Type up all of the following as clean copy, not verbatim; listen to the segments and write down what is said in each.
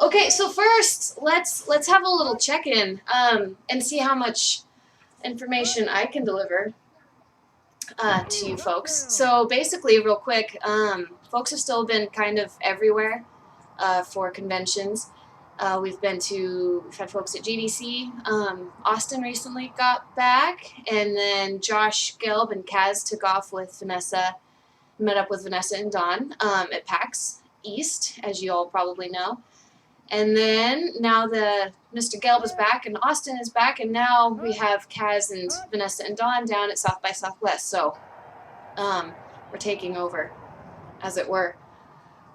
Okay, so first, let's have a little check-in and see how much information I can deliver to you folks. So basically, real quick, folks have still been kind of everywhere for conventions. We've had folks at GDC. Austin recently got back, and then Josh, Gelb, and Kaz took off with Vanessa, met up with Vanessa and Dawn at PAX East, as you all probably know. And then now Mr. Gelb is back, and Austin is back, and now we have Kaz and Vanessa and Dawn down at South by Southwest. So we're taking over, as it were.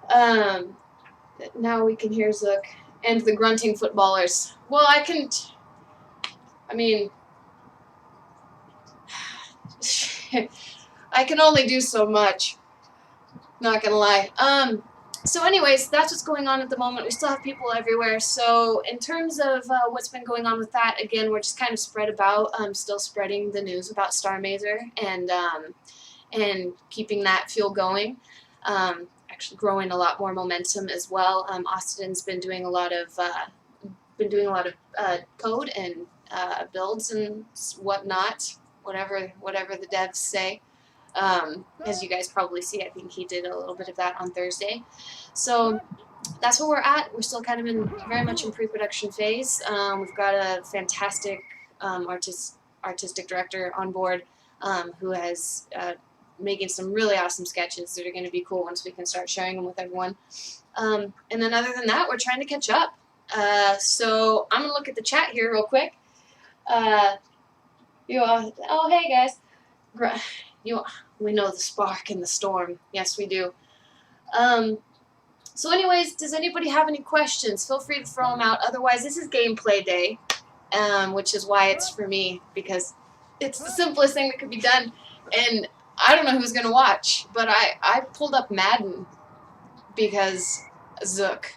Now we can hear Zook and the grunting footballers. Well, I can only do so much. Not gonna lie. So anyways, that's what's going on at the moment. We still have people everywhere. So in terms of what's been going on with that, again, we're just kind of spread about, still spreading the news about Starr Mazer and keeping that fuel going. Actually growing a lot more momentum as well. Austin's been doing a lot of code and builds and whatnot, whatever the devs say. As you guys probably see, I think he did a little bit of that on Thursday. So that's where we're at. We're still kind of very much in pre-production phase. We've got a fantastic artistic director on board who has making some really awesome sketches that are going to be cool once we can start sharing them with everyone. And then other than that, we're trying to catch up. So I'm going to look at the chat here real quick. Oh, hey guys. We know the spark and the storm. Yes, we do. So anyways, does anybody have any questions? Feel free to throw them out. Otherwise, this is gameplay day, which is why it's for me, because it's the simplest thing that could be done. And I don't know who's going to watch, but I pulled up Madden because Zook.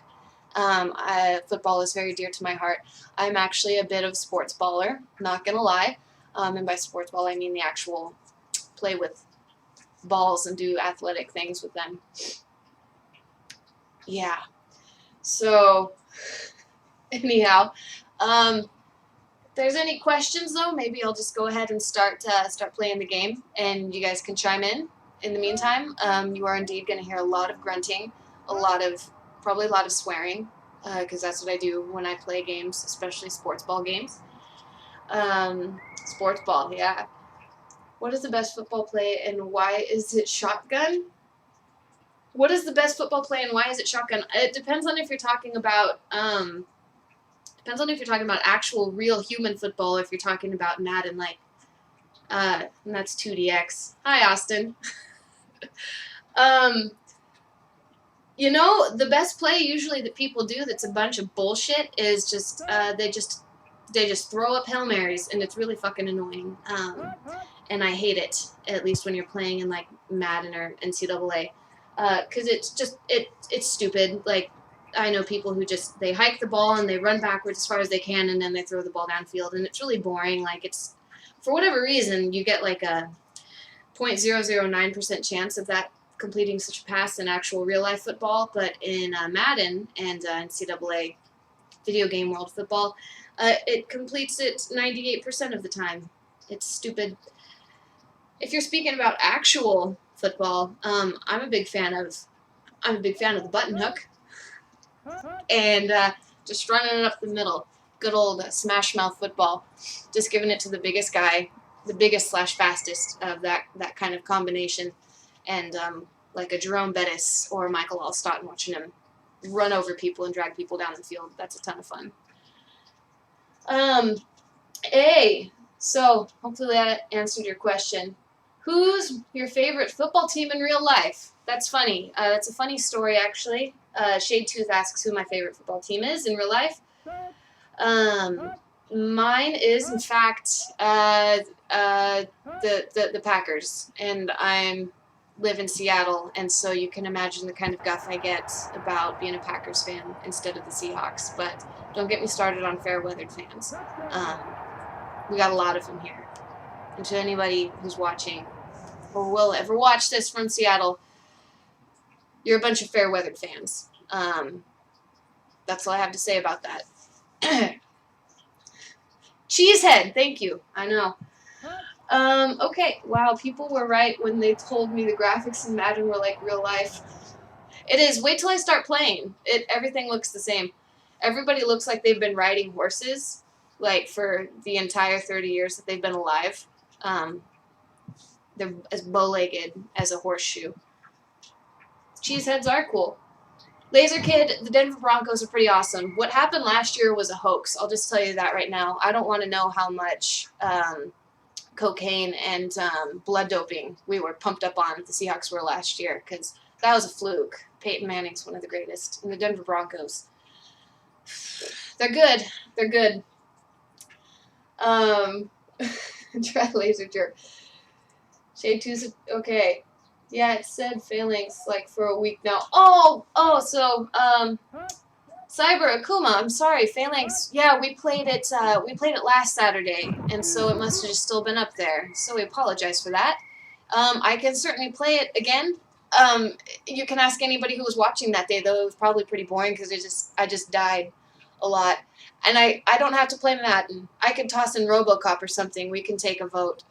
Football is very dear to my heart. I'm actually a bit of a sports baller, not going to lie. And by sports ball, I mean the actual play with balls and do athletic things with them. Yeah. So, anyhow, if there's any questions though, maybe I'll just go ahead and start playing the game, and you guys can chime in. In the meantime, you are indeed going to hear a lot of grunting, probably a lot of swearing, because that's what I do when I play games, especially sports ball games. Sports ball, yeah. What is the best football play and why is it shotgun? What is the best football play and why is it shotgun? It depends on if you're talking about actual real human football, or if you're talking about Madden, like and that's 2DX. Hi, Austin. You know, the best play usually that people do that's a bunch of bullshit is just they just throw up Hail Marys, and it's really fucking annoying. And I hate it, at least when you're playing in like Madden or NCAA, because it's stupid. Like, I know people who they hike the ball and they run backwards as far as they can, and then they throw the ball downfield, and it's really boring. Like, it's, for whatever reason, you get like a 0.009% chance of that completing such a pass in actual real life football, but in Madden and NCAA video game world football, it completes it 98% of the time. It's stupid. If you're speaking about actual football, I'm a big fan of the button hook, and just running it up the middle. Good old smash mouth football. Just giving it to the biggest guy, the biggest / fastest of that kind of combination, and like a Jerome Bettis or Michael Allstott, and watching him run over people and drag people down the field. That's a ton of fun. So hopefully that answered your question. Who's your favorite football team in real life? That's funny. That's a funny story, actually. Shade Tooth asks who my favorite football team is in real life. Mine is, in fact, the Packers, and I live in Seattle, and so you can imagine the kind of guff I get about being a Packers fan instead of the Seahawks. But don't get me started on fair-weathered fans. We got a lot of them here. And to anybody who's watching or will ever watch this from Seattle, you're a bunch of fair-weathered fans. That's all I have to say about that. Cheesehead, thank you. I know. Okay, wow, people were right when they told me the graphics in Madden were like real life. It is. Wait till I start playing. Everything looks the same. Everybody looks like they've been riding horses, like, for the entire 30 years that they've been alive. They're as bow-legged as a horseshoe. Cheeseheads are cool. Laser Kid, the Denver Broncos are pretty awesome. What happened last year was a hoax. I'll just tell you that right now. I don't want to know how much cocaine and blood doping we were pumped up on the Seahawks were last year, because that was a fluke. Peyton Manning's one of the greatest. And the Denver Broncos, they're good. They're good. Try Laser Jerk. Shade 2's okay. Yeah, it said phalanx like for a week now. So Cyber Akuma, I'm sorry, phalanx. Yeah, we played it last Saturday, and so it must have just still been up there. So we apologize for that. I can certainly play it again. You can ask anybody who was watching that day, though. It was probably pretty boring because I just died a lot. And I don't have to play Madden. I can toss in RoboCop or something. We can take a vote.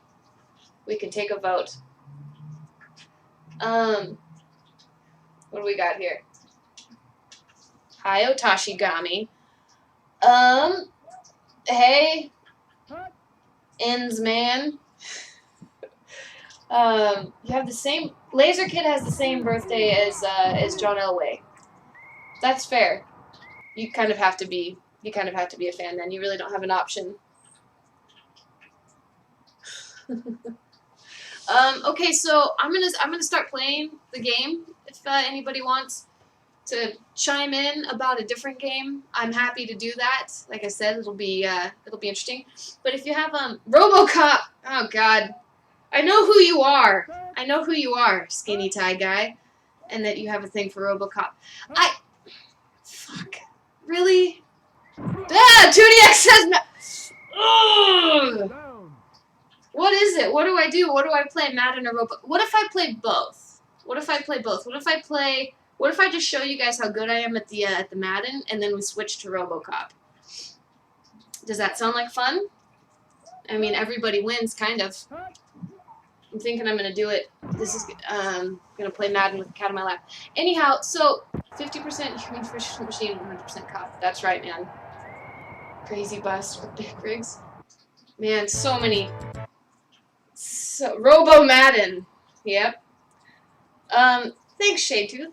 We can take a vote. What do we got here? Hi, Otashigami. Hey, Ends man. You have the same. Laser Kid has the same birthday as John Elway. That's fair. You kind of have to be. You kind of have to be a fan then. You really don't have an option. Okay, so I'm gonna start playing the game. If anybody wants to chime in about a different game, I'm happy to do that. Like I said, it'll be interesting. But if you have RoboCop, oh God, I know who you are. I know who you are, skinny tie guy, and that you have a thing for RoboCop. Fuck, really? 2DX says no. Ugh. What is it? What do I do? What do I play, Madden or RoboCop? What if I play both? What if I play both? What if I just show you guys how good I am at the Madden, and then we switch to RoboCop? Does that sound like fun? I mean, everybody wins, kind of. I'm thinking I'm gonna do it. This is gonna play Madden with the cat on my lap. Anyhow, so 50% human fish machine, 100% cop. That's right, man. Crazy bust with big rigs. Man, so many. So, Robo Madden. Yep. Thanks, Shade Tooth.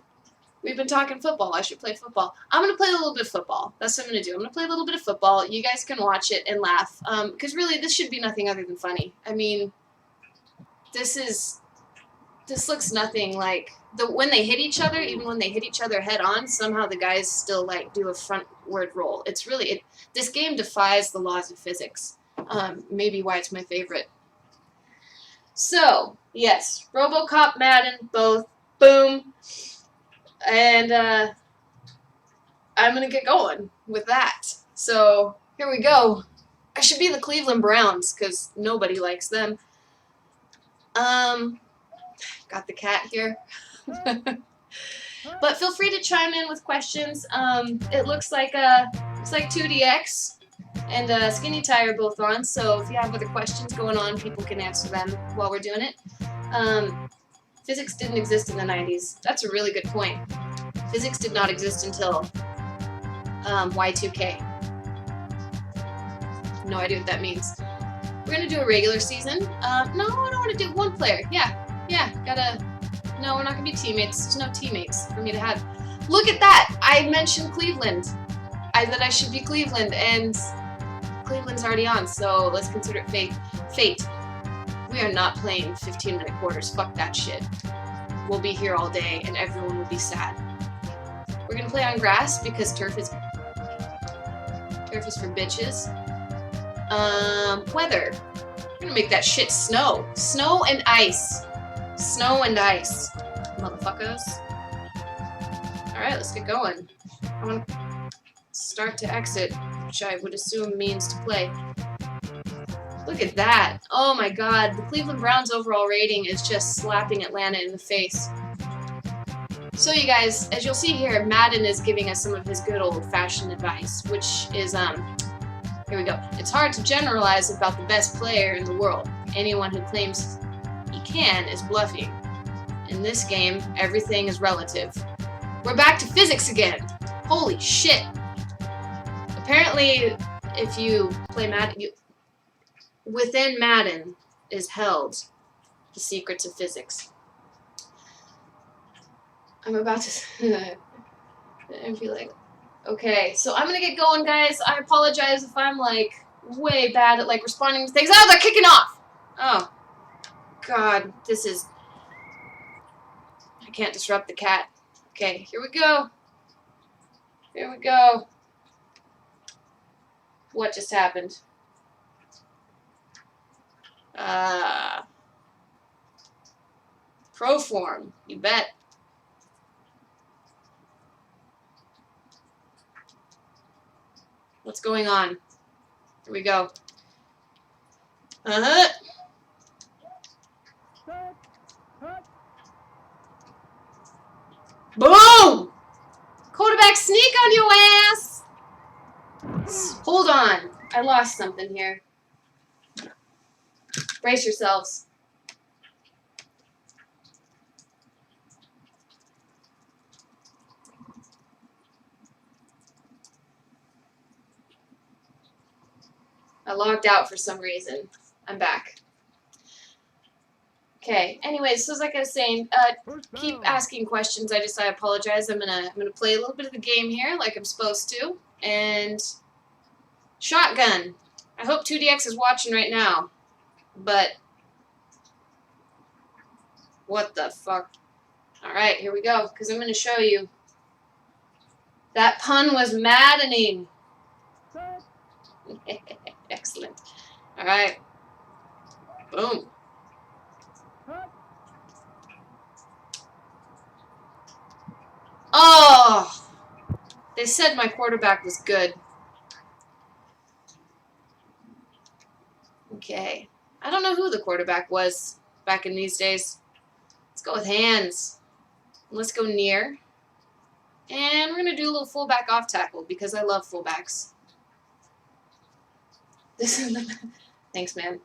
We've been talking football. I should play football. I'm going to play a little bit of football. That's what I'm going to do. I'm going to play a little bit of football. You guys can watch it and laugh. Because really, this should be nothing other than funny. I mean, this looks nothing like... when they hit each other, even when they hit each other head on, somehow the guys still, like, do a frontward roll. It's really... this game defies the laws of physics. Maybe why it's my favorite. So, yes, RoboCop, Madden, both, boom, and I'm going to get going with that. So, here we go. I should be the Cleveland Browns, because nobody likes them. Got the cat here. But feel free to chime in with questions. It looks like 2DX and Skinny Tie are both on, so if you have other questions going on, people can answer them while we're doing it. Physics didn't exist in the 90s. That's a really good point. Physics did not exist until Y2K. No idea what that means. We're going to do a regular season. No, I don't want to do one player. No, we're not going to be teammates. There's no teammates for me to have. Look at that! I mentioned Cleveland. That I should be Cleveland, and Cleveland's already on, so let's consider it fate. We are not playing 15-minute quarters. Fuck that shit. We'll be here all day, and everyone will be sad. We're gonna play on grass because turf is for bitches. Weather. We're gonna make that shit snow. Snow and ice. Snow and ice. Motherfuckers. Alright, let's get going. I want to start to exit, which I would assume means to play. Look at that. Oh my god. The Cleveland Browns overall rating is just slapping Atlanta in the face. So you guys, as you'll see here, Madden is giving us some of his good old-fashioned advice, which is, here we go. It's hard to generalize about the best player in the world. Anyone who claims he can is bluffing. In this game, everything is relative. We're back to physics again. Holy shit. Apparently, if you play Madden, within Madden is held the secrets of physics. I'm about to and be like, okay, so I'm gonna get going, guys. I apologize if I'm like way bad at like responding to things. Oh, they're kicking off. Oh, God, this is. I can't disrupt the cat. Okay, here we go. Here we go. What just happened? Proform, you bet. What's going on? Here we go. Boom! Quarterback sneak on your ass! Hold on. I lost something here. Brace yourselves. I logged out for some reason. I'm back. Okay. Anyways, so as like I was saying, keep asking questions. I apologize. I'm gonna play a little bit of the game here, like I'm supposed to. And shotgun. I hope 2DX is watching right now. But what the fuck? All right, here we go. Because I'm gonna show you. That pun was maddening. Excellent. All right. Boom. Oh! They said my quarterback was good. Okay. I don't know who the quarterback was back in these days. Let's go with hands. Let's go near. And we're going to do a little fullback off tackle because I love fullbacks. This is the... Thanks, man.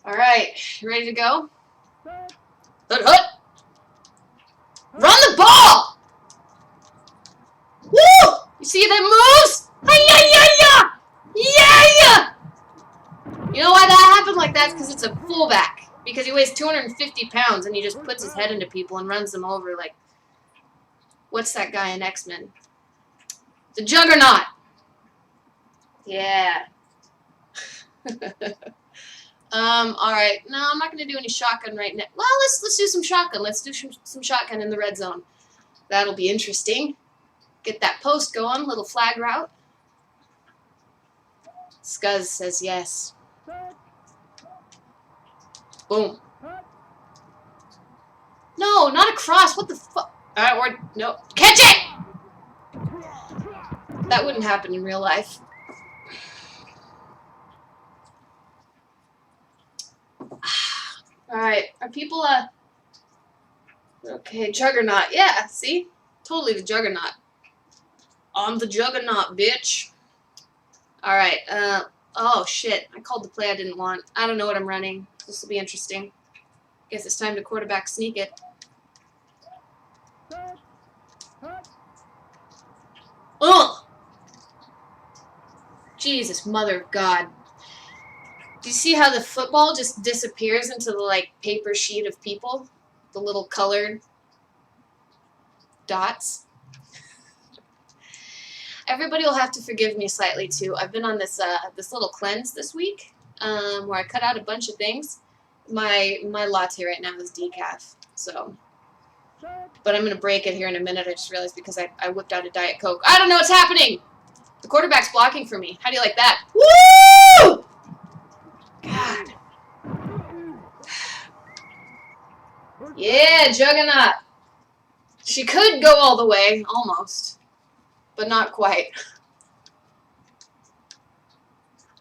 All right. You ready to go? Hut! Run the ball! Woo! You see that moves? Hi-ya-ya-ya! Yeah! You know why that happened like that? It's because it's a fullback. Because he weighs 250 pounds and he just puts his head into people and runs them over like... What's that guy in X-Men? The Juggernaut! Yeah. Alright. No, I'm not going to do any shotgun right now. Well, let's do some shotgun. Let's do some shotgun in the red zone. That'll be interesting. Get that post going. Little flag route. Scuzz says yes. Boom. No, not a cross. What the fuck? Alright, no. Catch it! That wouldn't happen in real life. Alright, are people, okay, Juggernaut. Yeah, see? Totally the Juggernaut. I'm the Juggernaut, bitch. Alright, oh, shit. I called the play I didn't want. I don't know what I'm running. This will be interesting. Guess it's time to quarterback sneak it. Ugh! Jesus, mother of God. Do you see how the football just disappears into the, like, paper sheet of people? The little colored dots? Everybody will have to forgive me slightly, too. I've been on this this little cleanse this week, where I cut out a bunch of things. My latte right now is decaf, so... But I'm going to break it here in a minute, I just realized, because I whipped out a Diet Coke. I don't know what's happening! The quarterback's blocking for me. How do you like that? Woo! God. Yeah, Juggernaut. She could go all the way, almost. But not quite.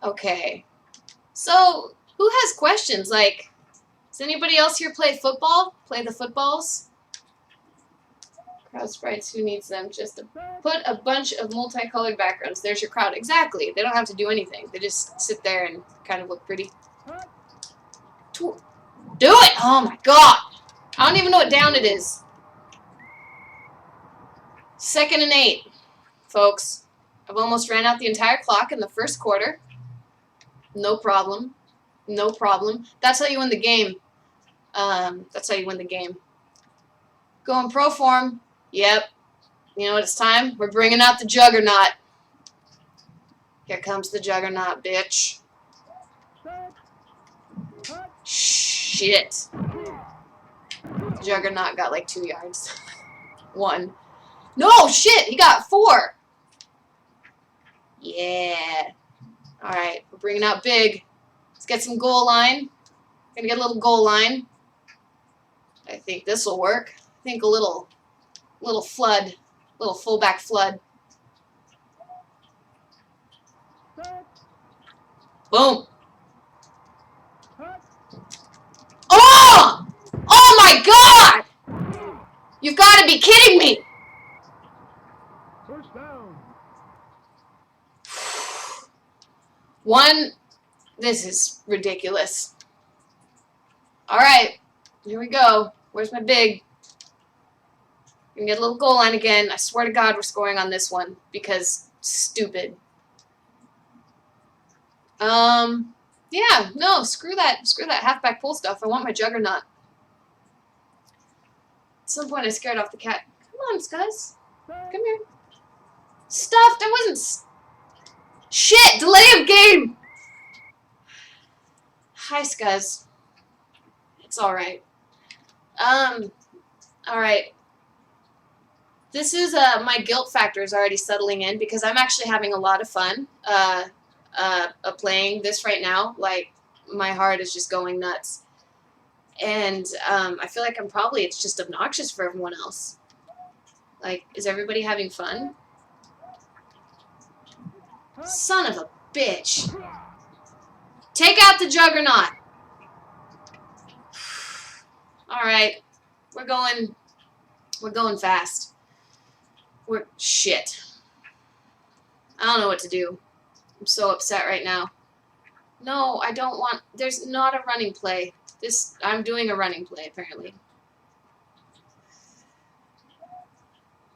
Okay. So, who has questions? Like, does anybody else here play football? Play the footballs? Crowd sprites, who needs them? Just to put a bunch of multicolored backgrounds. There's your crowd. Exactly. They don't have to do anything. They just sit there and kind of look pretty. Do it! Oh my god! I don't even know what down it is. 2nd and 8, folks. I've almost ran out the entire clock in the first quarter. No problem. No problem. That's how you win the game. That's how you win the game. Going pro form. Yep. You know what it's time? We're bringing out the juggernaut. Here comes the juggernaut, bitch. Shit. The juggernaut got like 2 yards. 1. No, shit! He got 4. Yeah. Alright, we're bringing out big. Let's get some goal line. Gonna get a little goal line. I think this will work. I think a little flood. Little fullback flood. Boom. Oh! Oh my god! You've got to be kidding me! First down. 1. This is ridiculous. Alright. Here we go. Where's my big? Gonna get a little goal line again. I swear to God we're scoring on this one because stupid. Yeah, no, screw that halfback pull stuff. I want my juggernaut. At some point I scared off the cat. Come on, Scuzz. Come here. Stuffed. I wasn't. Shit! Delay of game! Hi, Scuzz. It's alright. Alright. This is, my guilt factor is already settling in because I'm actually having a lot of fun, playing this right now. Like, my heart is just going nuts. And, I feel like it's just obnoxious for everyone else. Like, is everybody having fun? Son of a bitch. Take out the juggernaut. Alright. We're going fast. Shit. I don't know what to do. I'm so upset right now. No, I don't want... There's not a running play. I'm doing a running play, apparently.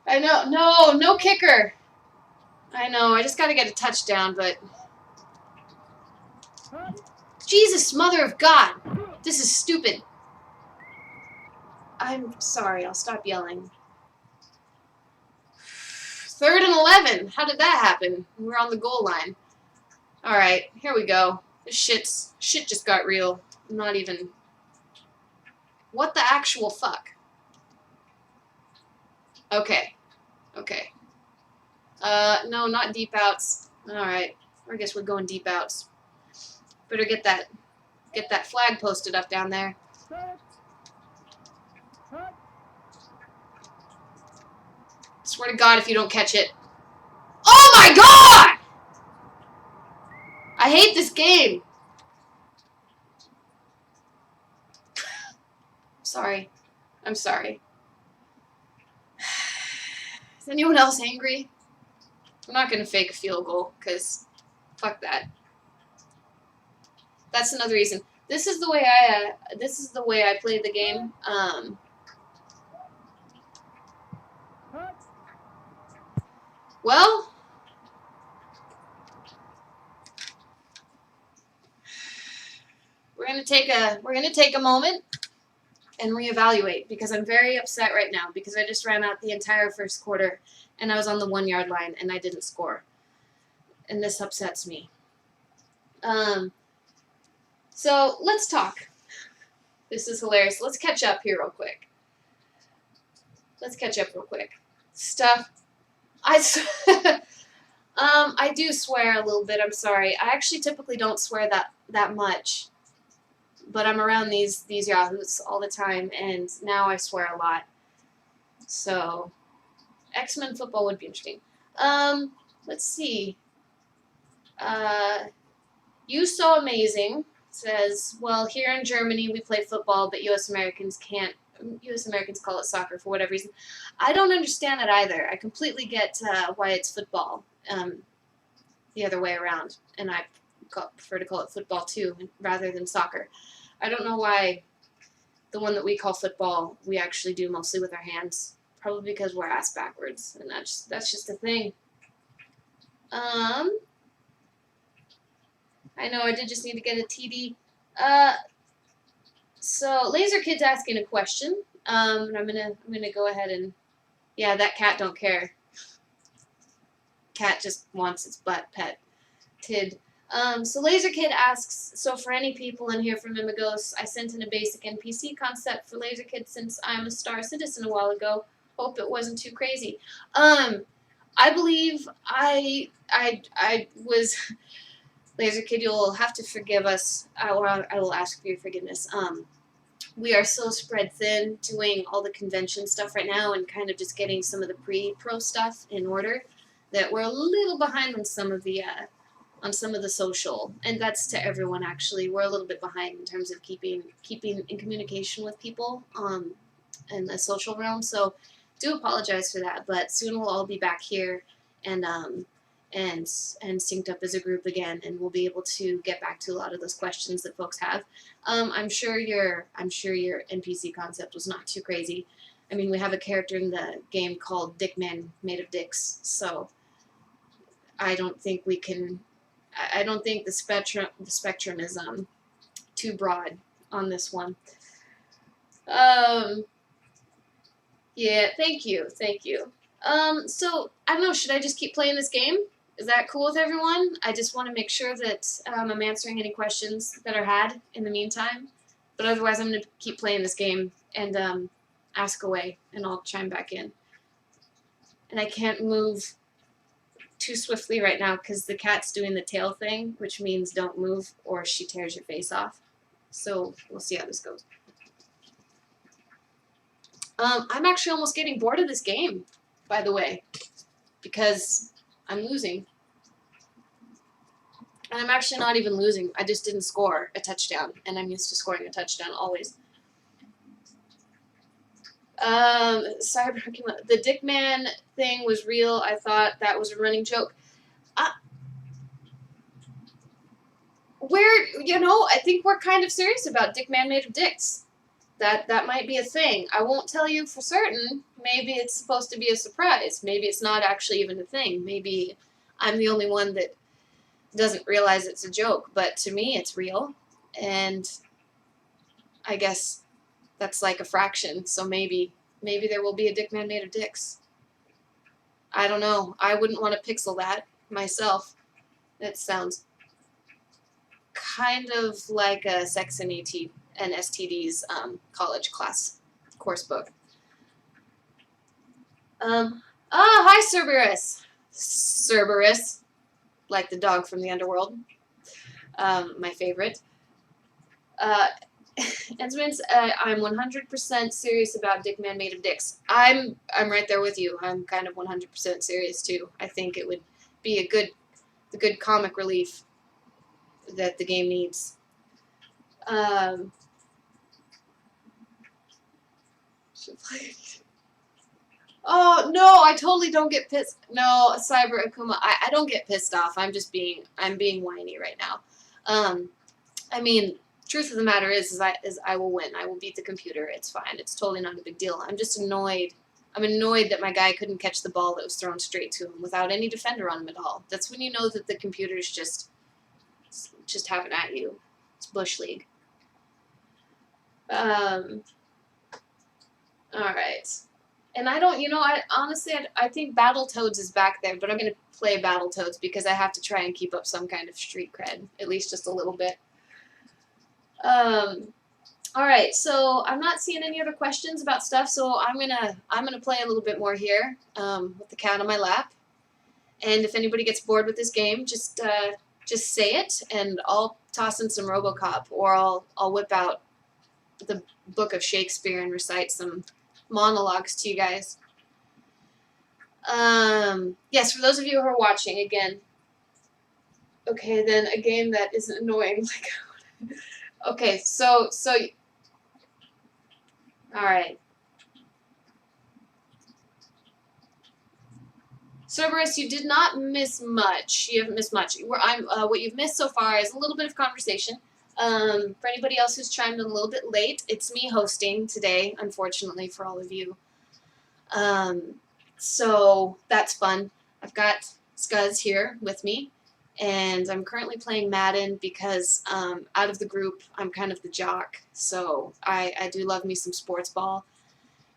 I know. No kicker. I know. I just got to get a touchdown, but... Jesus, mother of God. This is stupid. I'm sorry. I'll stop yelling. 3rd and 11. How did that happen? We're on the goal line. Alright, here we go. This shit just got real. I'm not even... What the actual fuck? Okay. No, not deep outs. Alright. I guess we're going deep outs. Better get that flag posted up down there. Swear to God if you don't catch it. Oh my God! I hate this game. I'm sorry. Is anyone else angry? I'm not gonna fake a field goal, because fuck that. That's another reason. This is the way I play the game. Well, we're gonna take a moment and reevaluate because I'm very upset right now because I just ran out the entire first quarter and I was on the 1 yard line and I didn't score, and this upsets me. So let's talk. This is hilarious. Let's catch up here real quick. Stuff. I do swear a little bit. I'm sorry. I actually typically don't swear that much, but I'm around these yahoos all the time, and now I swear a lot. So, X-Men football would be interesting. Let's see. You So Amazing says, well, here in Germany we play football, but U.S. Americans can't U.S. Americans call it soccer for whatever reason. I don't understand it either. I completely get why it's football, the other way around, and I prefer to call it football too, rather than soccer. I don't know why the one that we call football we actually do mostly with our hands. Probably because we're ass backwards, and that's just a thing. I know I did just need to get a TD. So Laser Kid's asking a question. And I'm gonna go ahead and, yeah, that cat don't care. Cat just wants its butt petted. So Laser Kid asks, so for any people in here from Imagos, I sent in a basic NPC concept for Laser Kid since I'm a Star Citizen a while ago. Hope it wasn't too crazy. I believe I was Laser Kid. You'll have to forgive us. I will ask for your forgiveness. We are so spread thin doing all the convention stuff right now and kind of just getting some of the pre-pro stuff in order that we're a little behind on some of the social, and that's to everyone actually. We're a little bit behind in terms of keeping in communication with people in the social realm. So do apologize for that, but soon we'll all be back here and synced up as a group again, and we'll be able to get back to a lot of those questions that folks have. I'm sure your NPC concept was not too crazy. I mean, we have a character in the game called Dickman made of dicks, so I don't think we can. I don't think the spectrum is too broad on this one. Yeah, thank you. So I don't know. Should I just keep playing this game? Is that cool with everyone? I just want to make sure that I'm answering any questions that are had in the meantime. But otherwise, I'm going to keep playing this game and ask away, and I'll chime back in. And I can't move too swiftly right now because the cat's doing the tail thing, which means don't move or she tears your face off. So we'll see how this goes. I'm actually almost getting bored of this game, by the way, because I'm losing. And I'm actually not even losing. I just didn't score a touchdown, and I'm used to scoring a touchdown always. The Dickman thing was real. I thought that was a running joke. I think we're kind of serious about Dickman made of dicks. That might be a thing. I won't tell you for certain. Maybe it's supposed to be a surprise. Maybe it's not actually even a thing. Maybe I'm the only one that doesn't realize it's a joke. But to me, it's real. And I guess that's like a fraction. So maybe there will be a Dickman made of dicks. I don't know. I wouldn't want to pixel that myself. That sounds kind of like a Sex and STD's college class course book. Hi, Cerberus. Cerberus, like the dog from the underworld. My favorite. Edmonds, I'm 100% serious about Dickman made of dicks. I'm right there with you. I'm kind of 100% serious too. I think it would be the good comic relief that the game needs. Oh no, I totally don't get pissed. No, Cyber Akuma, I don't get pissed off. I'm being whiny right now. I mean, truth of the matter is I will win. I will beat the computer. It's fine. It's totally not a big deal. I'm just annoyed. I'm annoyed that my guy couldn't catch the ball that was thrown straight to him without any defender on him at all. That's when you know that the computer's just have it at you. It's Bush League. All right. And I don't, I think Battletoads is back there, but I'm going to play Battletoads because I have to try and keep up some kind of street cred, at least just a little bit. All right, so I'm not seeing any other questions about stuff, so I'm gonna play a little bit more here with the cat on my lap. And if anybody gets bored with this game, just say it, and I'll toss in some RoboCop, or I'll whip out the Book of Shakespeare and recite some monologues to you guys. Yes, for those of you who are watching, again. Okay, then a game that isn't annoying. Okay, so All right. Cerberus, you did not miss much. You haven't missed much. What you've missed so far is a little bit of conversation. For anybody else who's chimed in a little bit late, it's me hosting today, unfortunately for all of you. So that's fun. I've got Scuzz here with me, and I'm currently playing Madden because out of the group, I'm kind of the jock. So I do love me some sports ball.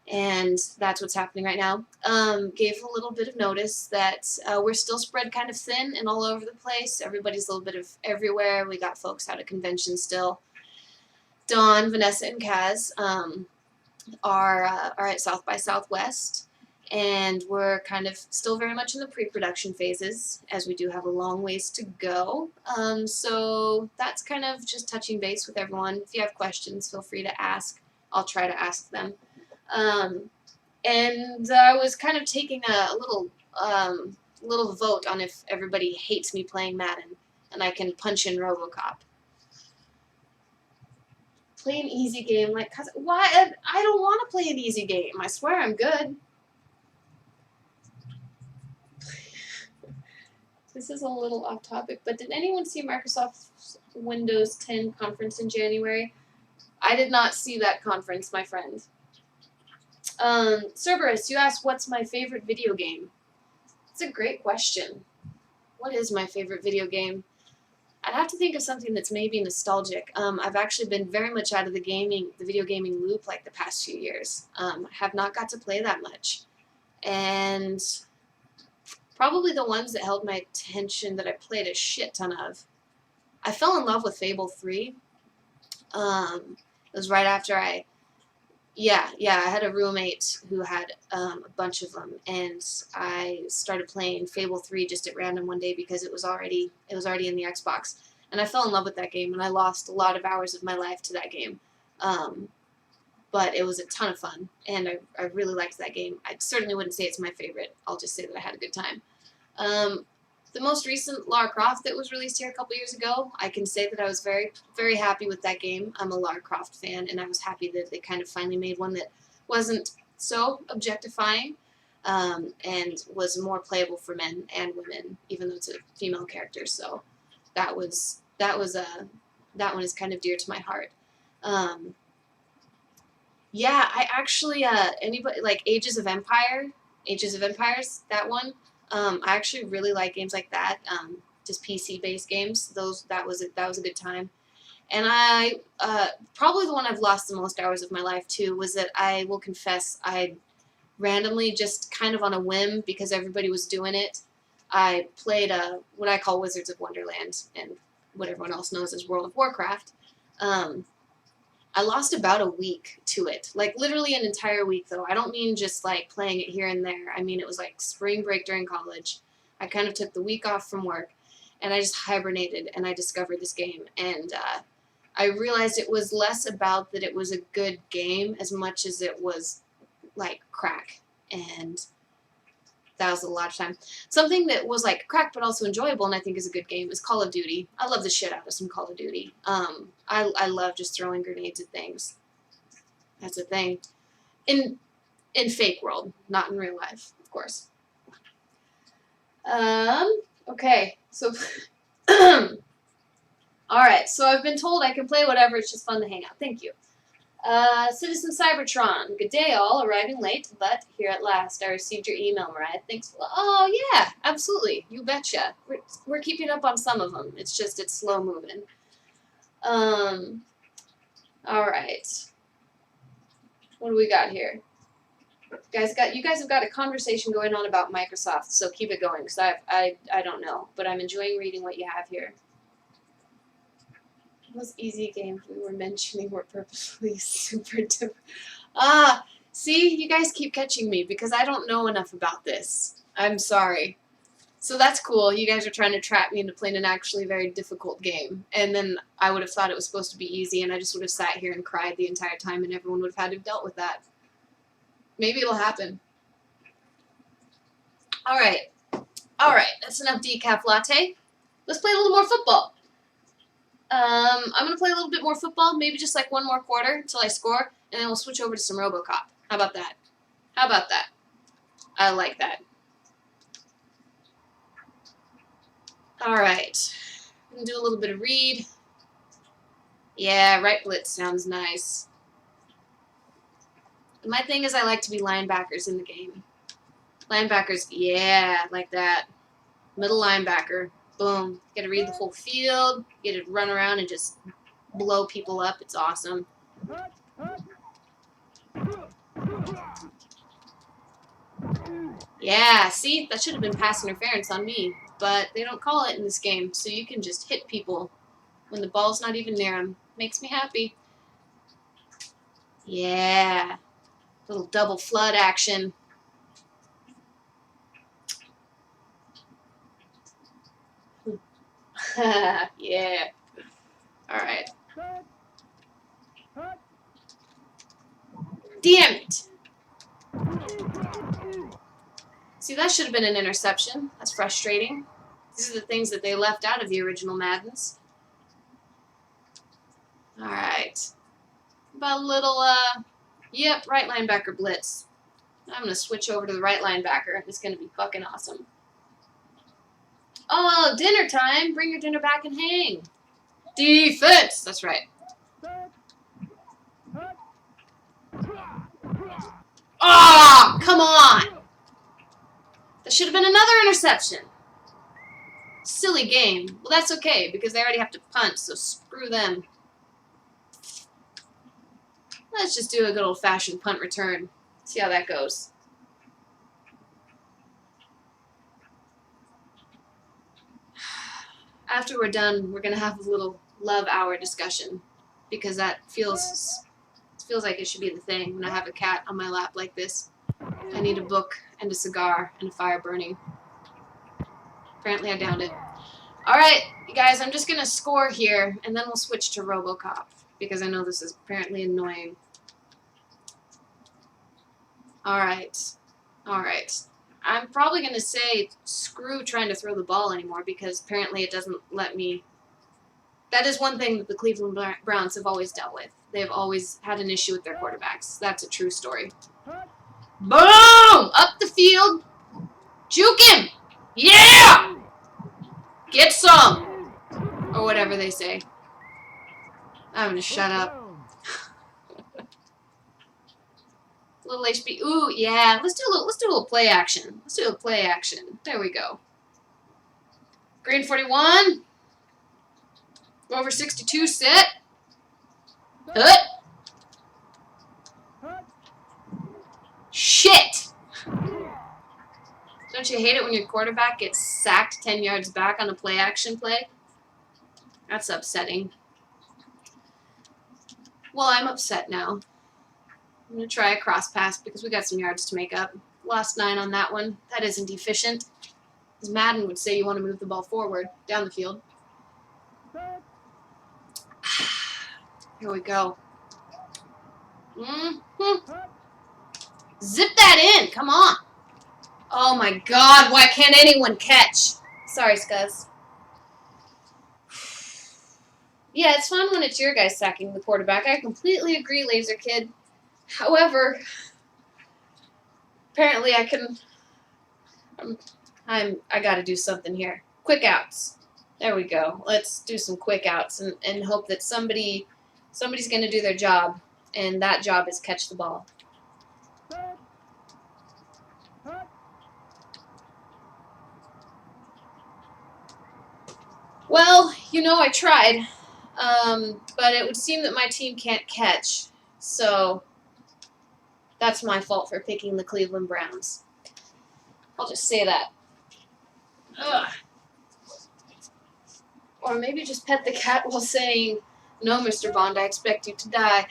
And that's what's happening right now. Gave a little bit of notice that we're still spread kind of thin and all over the place. Everybody's a little bit of everywhere. We got folks out at conventions still. Dawn, Vanessa, and Kaz are at South by Southwest, and we're kind of still very much in the pre-production phases, as we do have a long ways to go. So that's kind of just touching base with everyone. If you have questions, feel free to ask. I'll try to ask them. And I was kind of taking a little vote on if everybody hates me playing Madden, and I can punch in RoboCop. Play an easy game like why? I don't want to play an easy game. I swear I'm good. This is a little off topic, but did anyone see Microsoft's Windows 10 conference in January? I did not see that conference, my friend. Cerberus, you asked what's my favorite video game. It's a great question. What is my favorite video game? I'd have to think of something that's maybe nostalgic. I've actually been very much out of the video gaming loop like the past few years. I have not got to play that much. And probably the ones that held my attention that I played a shit ton of. I fell in love with Fable 3. It was right after I had a roommate who had a bunch of them, and I started playing Fable 3 just at random one day because it was already in the Xbox, and I fell in love with that game, and I lost a lot of hours of my life to that game, but it was a ton of fun, and I really liked that game. I certainly wouldn't say it's my favorite. I'll just say that I had a good time. The most recent Lara Croft that was released here a couple years ago, I can say that I was very, very happy with that game. I'm a Lara Croft fan, and I was happy that they kind of finally made one that wasn't so objectifying and was more playable for men and women, even though it's a female character. So that one is kind of dear to my heart. I actually anybody like Ages of Empires, that one. I actually really like games like that, just PC-based games. That was a good time. And I probably the one I've lost the most hours of my life to was that I will confess I randomly, just kind of on a whim because everybody was doing it, I played what I call Wizards of Wonderland and what everyone else knows as World of Warcraft. I lost about a week to it. Like, literally an entire week, though. I don't mean just, like, playing it here and there. I mean, it was, like, spring break during college. I kind of took the week off from work, and I just hibernated, and I discovered this game. And I realized it was less about that it was a good game as much as it was, like, crack. And that was a lot of time. Something that was, like, crack but also enjoyable and I think is a good game is Call of Duty. I love the shit out of some Call of Duty. I love just throwing grenades at things. That's a thing. In fake world, not in real life, of course. Okay, so... Alright, so I've been told I can play whatever, it's just fun to hang out. Thank you. Citizen Cybertron, good day all, arriving late, but here at last. I received your email, Mariah. Thanks. Oh, yeah, absolutely. You betcha. We're keeping up on some of them. It's just, it's slow moving. Alright. What do we got here? You guys have got a conversation going on about Microsoft, so keep it going, because I don't know, but I'm enjoying reading what you have here. Those easy games we were mentioning were purposely super different. See, you guys keep catching me because I don't know enough about this. I'm sorry. So that's cool. You guys are trying to trap me into playing an actually very difficult game. And then I would have thought it was supposed to be easy, and I just would have sat here and cried the entire time, and everyone would have had to have dealt with that. Maybe it'll happen. Alright. Alright, that's enough decaf latte. Let's play a little more football. I'm going to play a little bit more football, maybe just like one more quarter until I score. and then we'll switch over to some RoboCop. How about that? How about that? I like that. Alright. I'm going to do a little bit of read. Yeah, right blitz sounds nice. My thing is I like to be linebackers in the game. Linebackers, yeah, like that. Middle linebacker, boom. Get to read the whole field. Get to run around and just blow people up. It's awesome. Yeah, see? That should have been pass interference on me. But they don't call it in this game, so you can just hit people when the ball's not even near them. Makes me happy. Yeah. Little double flood action. Yeah. Alright. Damn it! See, that should have been an interception. That's frustrating. These are the things that they left out of the original Maddens. Alright. About a little, yep, right linebacker blitz. I'm going to switch over to the right linebacker. It's going to be fucking awesome. Oh, dinner time. Bring your dinner back and hang. Defense. That's right. Oh, come on. That should have been another interception. Silly game. Well, that's okay, because they already have to punt, so screw them. Let's just do a good old-fashioned punt return. See how that goes. After we're done, we're going to have a little love hour discussion, because that feels like it should be the thing when I have a cat on my lap like this. I need a book and a cigar and a fire burning. Apparently I downed it. Alright, you guys, I'm just going to score here, and then we'll switch to RoboCop, because I know this is apparently annoying. Alright. Alright. I'm probably going to say screw trying to throw the ball anymore, because apparently it doesn't let me. That is one thing that the Cleveland Browns have always dealt with. They've always had an issue with their quarterbacks. That's a true story. Boom! Up the field. Juke him! Yeah! Get some! Or whatever they say. I'm gonna shut up. Little HP. Ooh, yeah. Let's do a little play action. Let's do a little play action. There we go. Green 41. Over 62 set. Hut. Shit! Don't you hate it when your quarterback gets sacked 10 yards back on a play action play? That's upsetting. Well, I'm upset now. I'm going to try a cross pass because we got some yards to make up. Lost 9 on that one. That isn't efficient. As Madden would say, you want to move the ball forward, down the field. Here we go. Zip that in. Come on. Oh my god, why can't anyone catch? Sorry, Scuzz. Yeah, it's fun when it's your guy sacking the quarterback. I completely agree, Laser Kid. However, apparently I can. I got to do something here. Quick outs. There we go. Let's do some quick outs and hope that somebody's going to do their job, and that job is catch the ball. Well, you know, I tried, but it would seem that my team can't catch, so that's my fault for picking the Cleveland Browns. I'll just say that. Ugh. Or maybe just pet the cat while saying, "No, Mr. Bond, I expect you to die."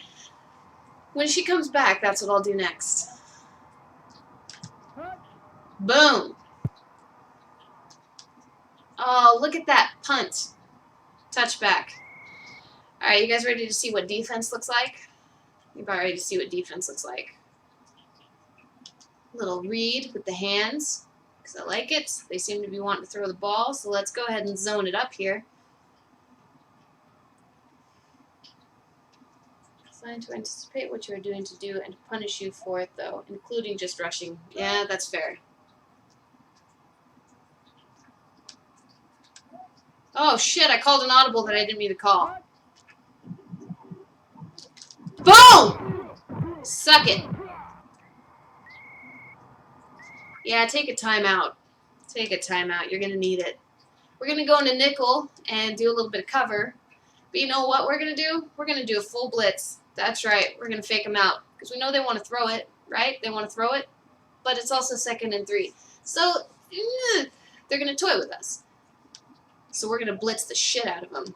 When she comes back, that's what I'll do next. Boom. Oh, look at that punt. Touchback. All right, you guys ready to see what defense looks like? You're about ready to see what defense looks like. Little read with the hands, because I like it. They seem to be wanting to throw the ball, so let's go ahead and zone it up here. fine to anticipate what you are doing to do and to punish you for it, though, including just rushing. Yeah, that's fair. Oh, shit, I called an audible that I didn't mean to call. Boom! Suck it. Yeah, take a timeout. Take a timeout. You're going to need it. We're going to go into nickel and do a little bit of cover. But you know what we're going to do? We're going to do a full blitz. That's right. We're going to fake them out. Because we know they want to throw it, right? They want to throw it. But it's also 2nd and 3. So, they're going to toy with us. So we're going to blitz the shit out of them.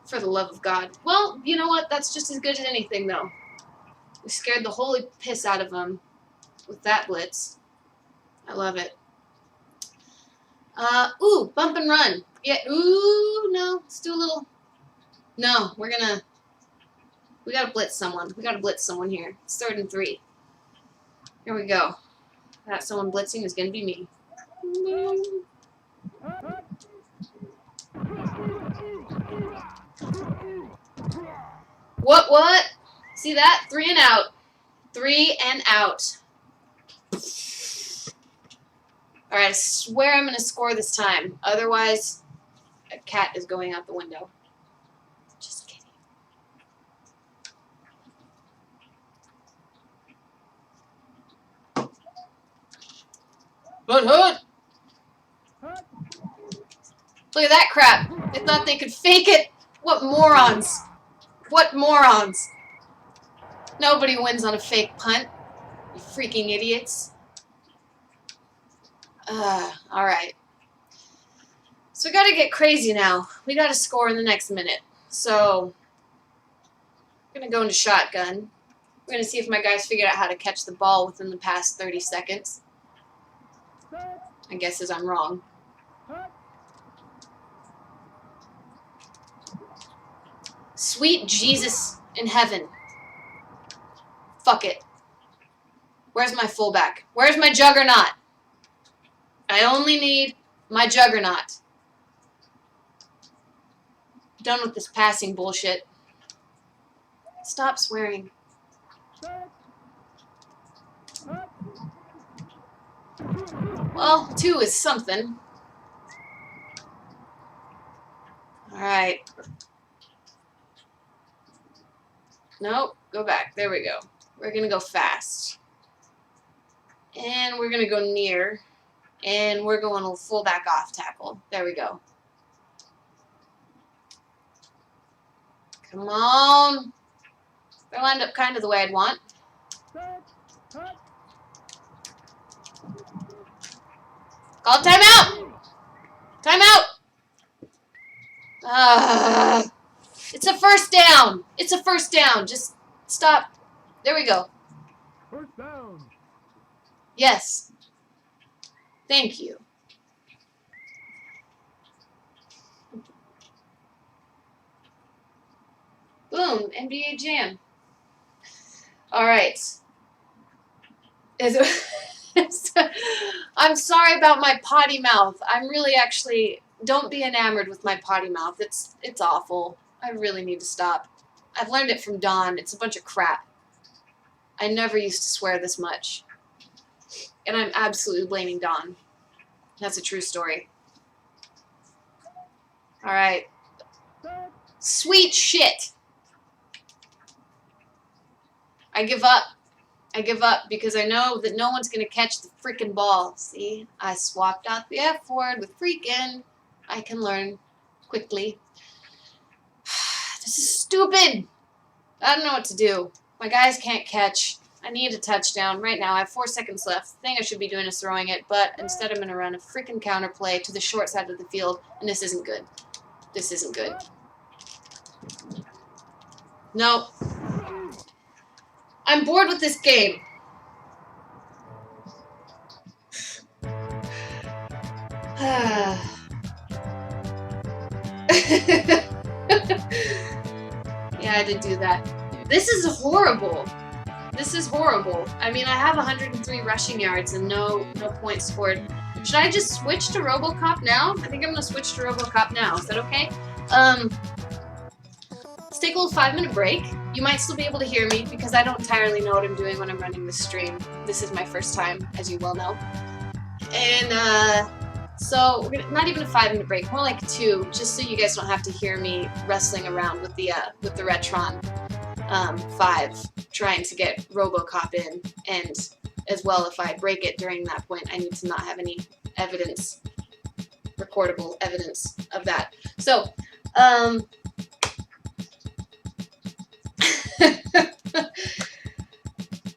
For the love of God. Well, you know what? That's just as good as anything, though. We scared the holy piss out of them with that blitz. I love it. Ooh, bump and run. Yeah, ooh, no. Let's do a little... No, we gotta blitz someone. We gotta blitz someone here. It's 3rd and 3. Here we go. That someone blitzing is gonna be me. What? See that? 3 and out. 3 and out. Alright, I swear I'm going to score this time. Otherwise, a cat is going out the window. Just kidding. Hood! Look at that crap. They thought they could fake it. What morons. What morons. Nobody wins on a fake punt. You freaking idiots. Alright. So we gotta get crazy now. We gotta score in the next minute. So, I'm gonna go into shotgun. We're gonna see if my guys figured out how to catch the ball within the past 30 seconds. My guess is I'm wrong. Sweet Jesus in heaven. Fuck it. Where's my fullback? Where's my juggernaut? I only need my juggernaut. Done with this passing bullshit. Stop swearing. Well, 2 is something. Alright. Nope, go back. There we go. We're going to go fast. And we're going to go near. And we're going a fullback off tackle. There we go. Come on. They're lined up kind of the way I'd want. Call timeout! Timeout! It's a first down. It's a first down. Just stop. There we go. First down. Yes. Thank you. Boom. NBA Jam. All right. I'm sorry about my potty mouth. I'm really actually... Don't be enamored with my potty mouth. It's awful. I really need to stop. I've learned it from Dawn. It's a bunch of crap. I never used to swear this much. And I'm absolutely blaming Dawn. That's a true story. Alright. Sweet shit! I give up. I give up because I know that no one's going to catch the freaking ball. See? I swapped out the F word with freaking. I can learn quickly. This is stupid. I don't know what to do. My guys can't catch. I need a touchdown right now. I have 4 seconds left. The thing I should be doing is throwing it, but instead I'm going to run a freaking counter play to the short side of the field, and this isn't good. This isn't good. Nope. I'm bored with this game. Yeah, I did do that. This is horrible. This is horrible. I mean, I have 103 rushing yards and no points scored. Should I just switch to RoboCop now? I think I'm gonna switch to RoboCop now. Is that okay? Let's take a little 5-minute break. You might still be able to hear me because I don't entirely know what I'm doing when I'm running this stream. This is my first time, as you well know. And so we're gonna, not even a 5-minute break, more like 2, just so you guys don't have to hear me wrestling around with the Retron 5, trying to get RoboCop in. And as well, if I break it during that point, I need to not have any evidence, recordable evidence of that. So,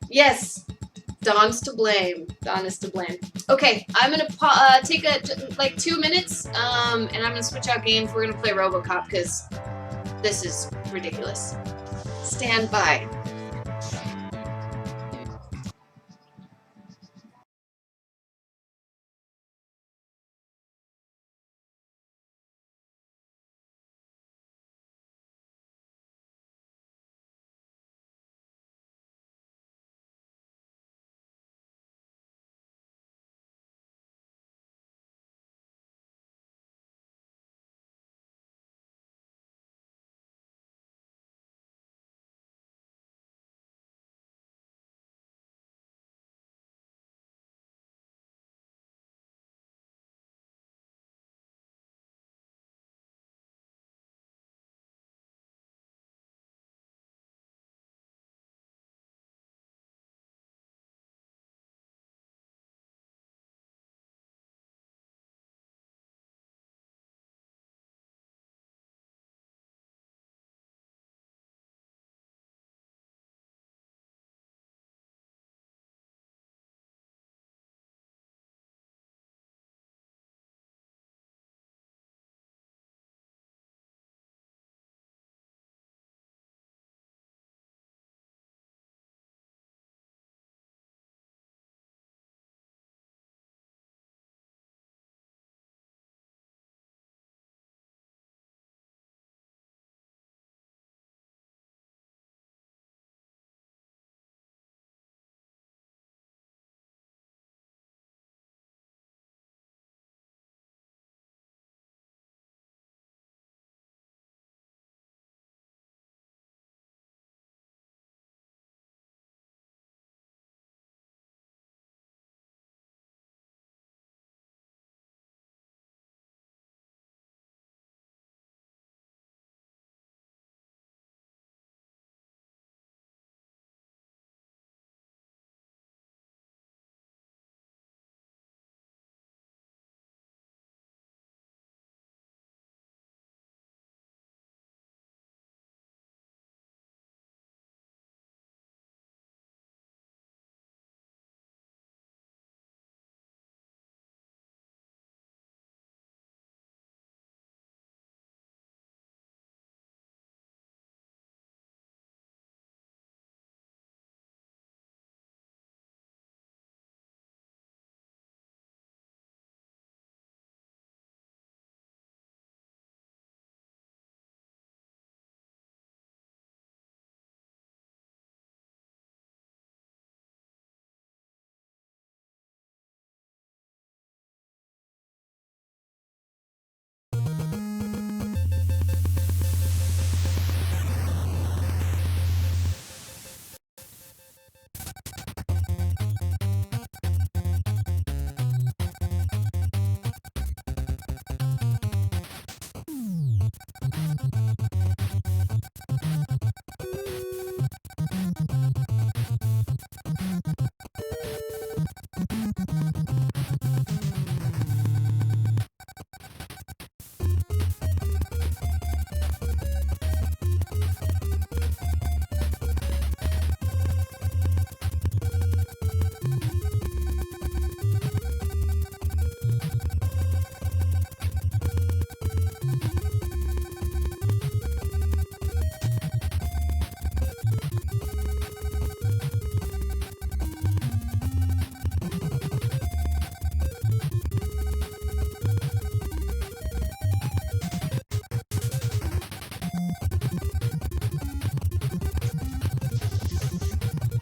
yes, Dawn's to blame. Dawn is to blame. Okay, I'm gonna take like 2 minutes, and I'm gonna switch out games. We're gonna play RoboCop because this is ridiculous. Stand by.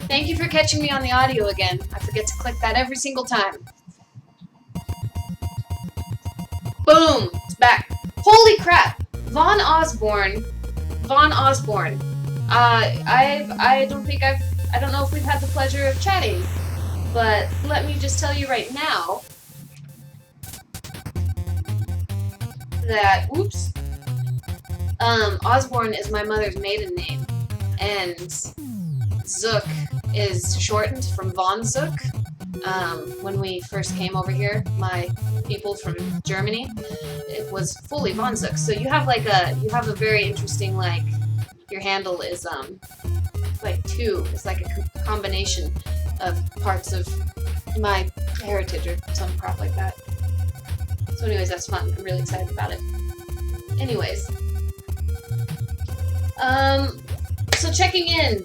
Thank you for catching me on the audio again. I forget to click that every single time. Boom! It's back. Holy crap! Von Osborne. I don't know if we've had the pleasure of chatting, but let me just tell you right now that, oops, Osborne is my mother's maiden name, and Zook is shortened from Von Zook. When we first came over here, my people from Germany, it was fully Von Zook. So you have a very interesting, like, your handle is like it's like a combination of parts of my heritage or some crap like that. So anyways, that's fun. I'm really excited about it. Anyways, so checking in.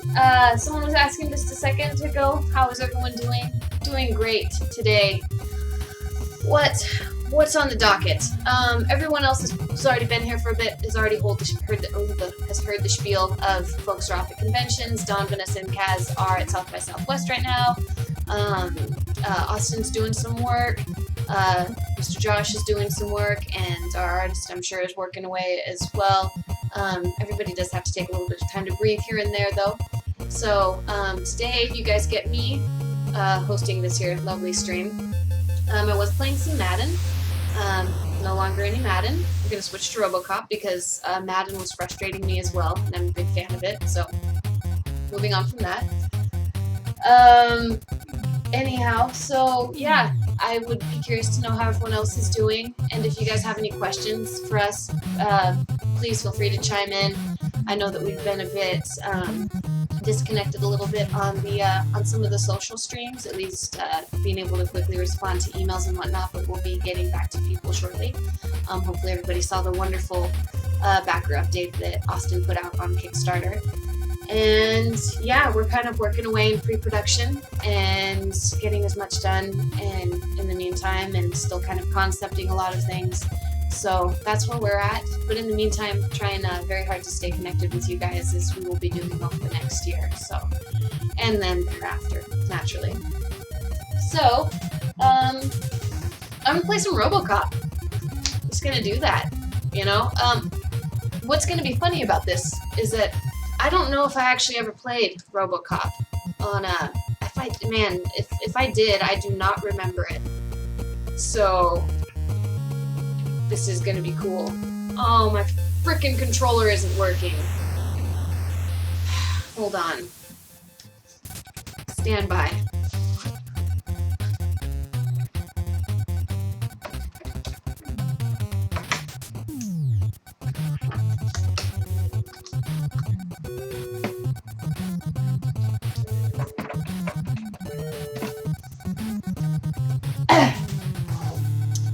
Someone was asking just a second ago, how is everyone doing? Doing great today. What's on the docket? Everyone else has already been here for a bit, has already heard the spiel of folks are off at conventions. Don, Vanessa, and Kaz are at South by Southwest right now. Austin's doing some work. Mr. Josh is doing some work, and our artist, I'm sure, is working away as well. Everybody does have to take a little bit of time to breathe here and there, though. So today, you guys get me hosting this here lovely stream. I was playing some Madden. No longer any Madden. I'm going to switch to RoboCop because Madden was frustrating me as well, and I'm a big fan of it, so moving on from that. Anyhow, so yeah, I would be curious to know how everyone else is doing, and if you guys have any questions for us, please feel free to chime in. I know that we've been a bit disconnected a little bit on the on some of the social streams, at least being able to quickly respond to emails and whatnot, but we'll be getting back to people shortly. Hopefully everybody saw the wonderful backer update that Austin put out on Kickstarter. And yeah, we're kind of working away in pre-production and getting as much done and in the meantime, and still kind of concepting a lot of things. So that's where we're at. But in the meantime, trying very hard to stay connected with you guys as we will be doing over the next year. So, and then thereafter, naturally. So, I'm gonna play some RoboCop. Just gonna do that, you know. What's gonna be funny about this is that I don't know if I actually ever played RoboCop on if I did, I do not remember it. So this is gonna be cool. Oh, my frickin' controller isn't working. Hold on. Stand by.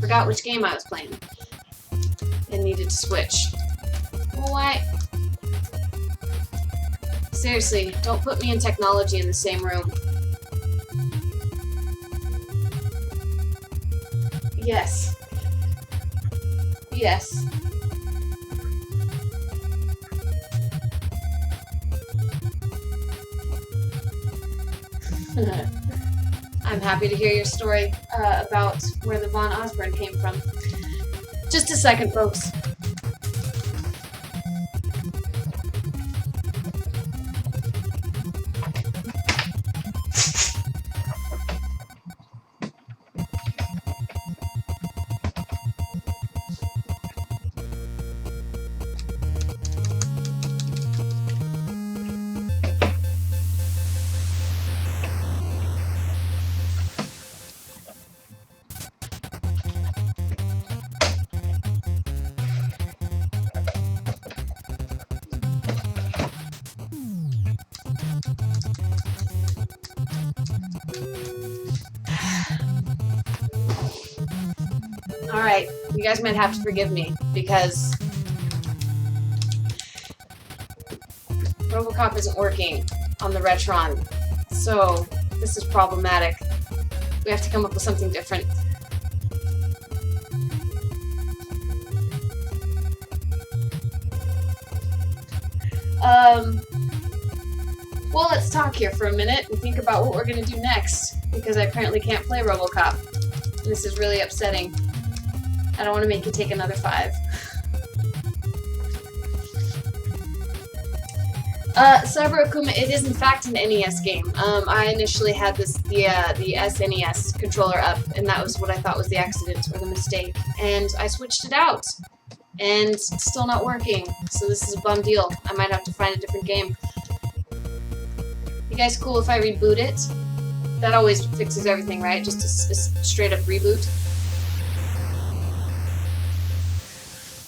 Forgot which game I was playing and needed to switch. What? Seriously, don't put me and technology in the same room. Yes. Yes. I'm happy to hear your story about where the Von Osborne came from. Just a second, folks. Alright, you guys might have to forgive me, because RoboCop isn't working on the Retron, so this is problematic. We have to come up with something different. Well, let's talk here for a minute and think about what we're going to do next, because I apparently can't play RoboCop. This is really upsetting. I don't want to make you take another 5. Cyber Akuma, it is in fact an NES game. I initially had the SNES controller up, and that was what I thought was the accident or the mistake. And I switched it out, and it's still not working. So this is a bum deal. I might have to find a different game. You guys cool if I reboot it? That always fixes everything, right? Just a straight up reboot.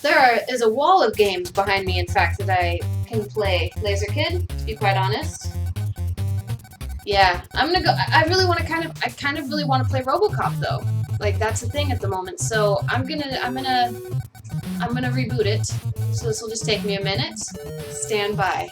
There is a wall of games behind me, in fact, that I can play. Laser Kid, to be quite honest. Yeah, I'm gonna go. I really want to kind of really want to play RoboCop though. Like that's the thing at the moment. So I'm gonna reboot it. So this will just take me a minute. Stand by.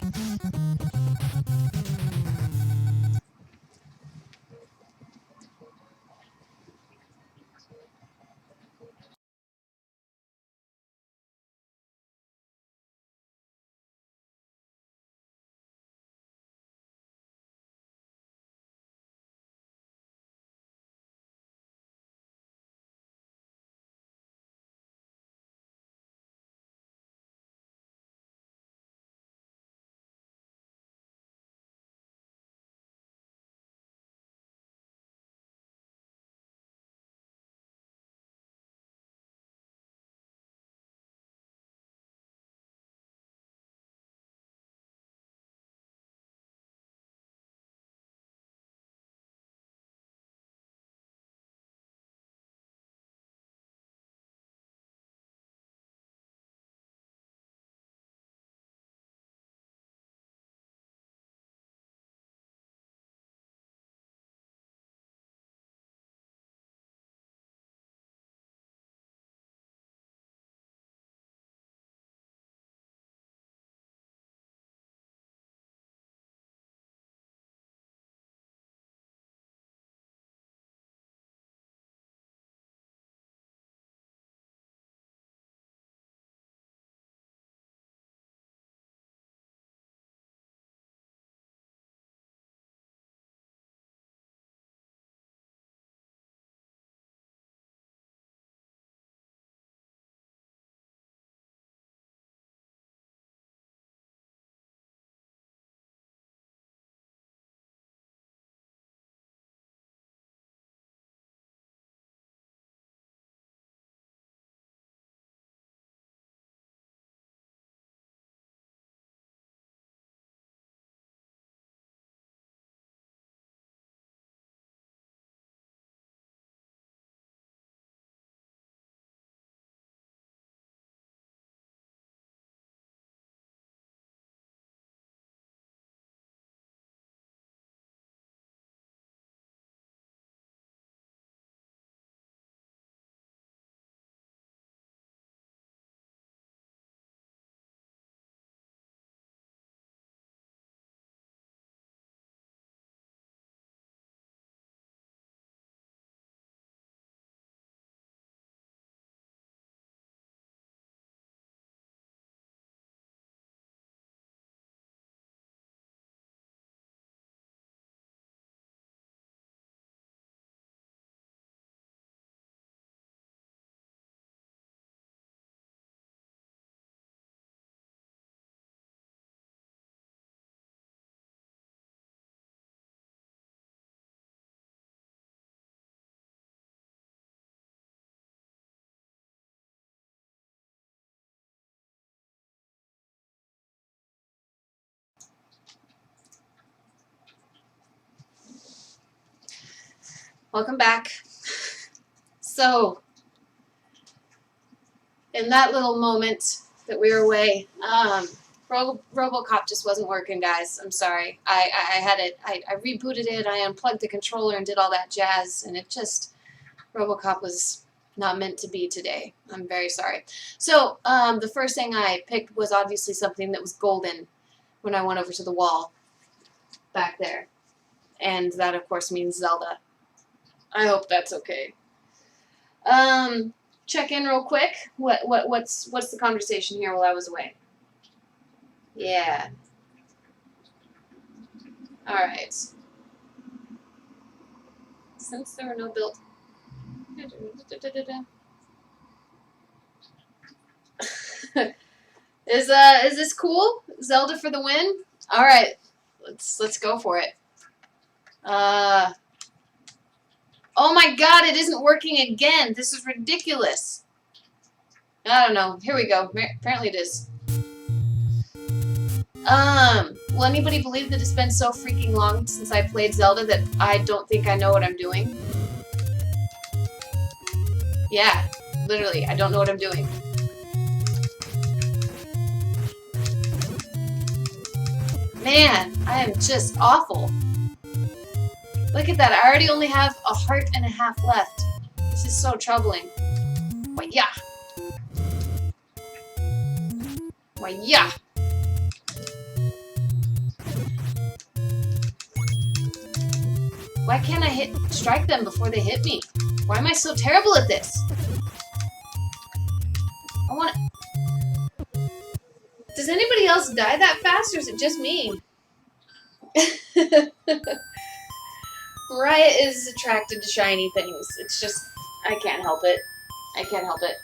Welcome back. So, in that little moment that we were away, RoboCop just wasn't working, guys. I'm sorry. I had it. I rebooted it. I unplugged the controller and did all that jazz, and it just RoboCop was not meant to be today. I'm very sorry. So, the first thing I picked was obviously something that was golden when I went over to the wall back there, and that of course means Zelda. I hope that's okay. Check in real quick. What's the conversation here while I was away? Yeah. Alright. Since there were no built... Is this cool? Zelda for the win? Alright. Let's go for it. Oh my god, it isn't working again. This is ridiculous. I don't know. Here we go. Apparently it is. Will anybody believe that it's been so freaking long since I played Zelda that I don't think I know what I'm doing? Yeah, literally, I don't know what I'm doing. Man, I am just awful. Look at that, I already only have a heart and a half left. This is so troubling. Why, yeah. Why, yeah. Why can't I strike them before they hit me? Why am I so terrible at this? I want to... Does anybody else die that fast, or is it just me? Mariah is attracted to shiny things. It's just... I can't help it. I can't help it.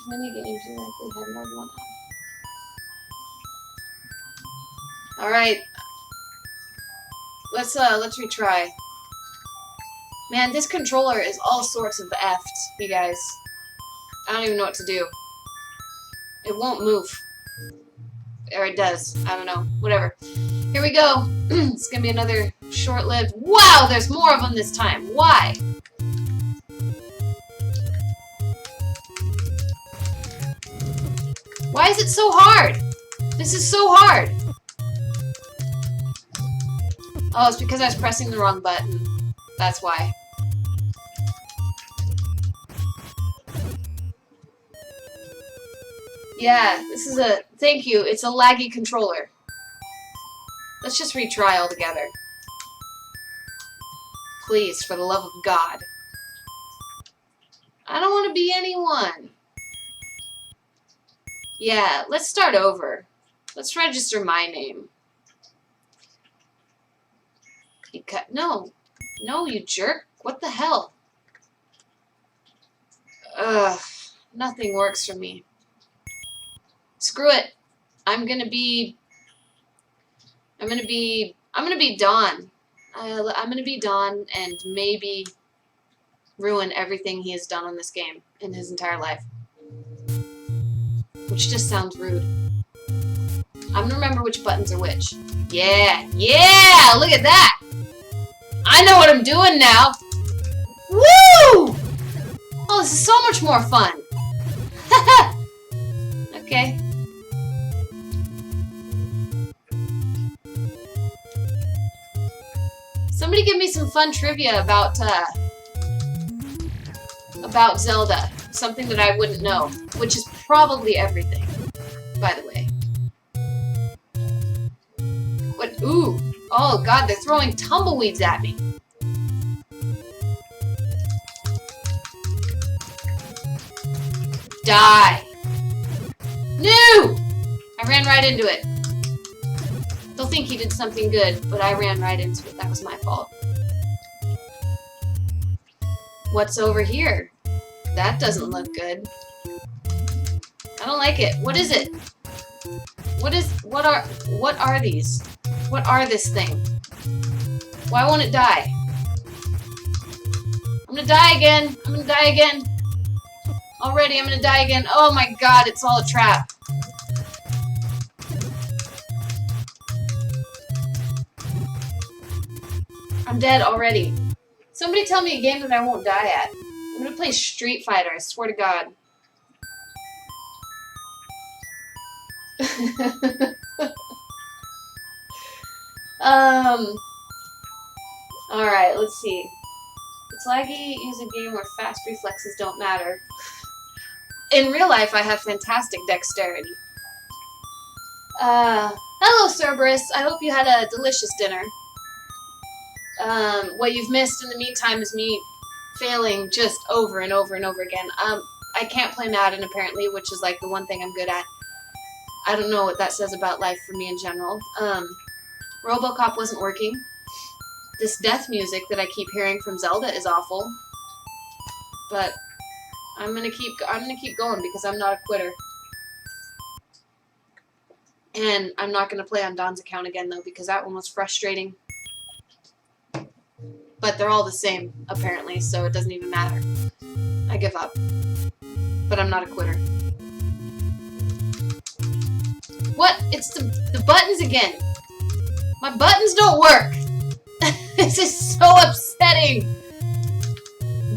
Many games you likely have more than one. Alright. Let's retry. Man, this controller is all sorts of effed, you guys. I don't even know what to do. It won't move. Or it does. I don't know. Whatever. Here we go. It's gonna be another short-lived... Wow! There's more of them this time. Why? Why is it so hard? This is so hard. Oh, it's because I was pressing the wrong button. That's why. Yeah, this is a... Thank you. It's a laggy controller. Let's just retry altogether. Please, for the love of God. I don't want to be anyone. Yeah, let's start over. Let's register my name. No. No, you jerk. What the hell? Ugh. Nothing works for me. Screw it. I'm gonna be Dawn. I'm gonna be Dawn and maybe ruin everything he has done on this game in his entire life. Which just sounds rude. I'm gonna remember which buttons are which. Yeah! Yeah! Look at that! I know what I'm doing now! Woo! Oh, this is so much more fun! Okay. Somebody give me some fun trivia about Zelda. Something that I wouldn't know. Which is probably everything, by the way. What? Ooh. Oh, God, they're throwing tumbleweeds at me. Die. No! I ran right into it. They'll think he did something good, but I ran right into it. That was my fault. What's over here? That doesn't look good. I don't like it. What is it? What are these? What are this thing? Why won't it die? I'm gonna die again. I'm gonna die again. Already, I'm gonna die again. Oh my God, it's all a trap. I'm dead already. Somebody tell me a game that I won't die at. I'm gonna play Street Fighter, I swear to God. Alright, let's see. It's laggy, use a game where fast reflexes don't matter. In real life, I have fantastic dexterity. Hello, Cerberus. I hope you had a delicious dinner. What you've missed in the meantime is me failing just over and over and over again. I can't play Madden, apparently, which is like the one thing I'm good at. I don't know what that says about life for me in general. RoboCop wasn't working. This death music that I keep hearing from Zelda is awful. But I'm gonna keep going because I'm not a quitter. And I'm not gonna play on Don's account again though because that one was frustrating. But they're all the same apparently, so it doesn't even matter. I give up. But I'm not a quitter. What? It's the buttons again. My buttons don't work. This is so upsetting.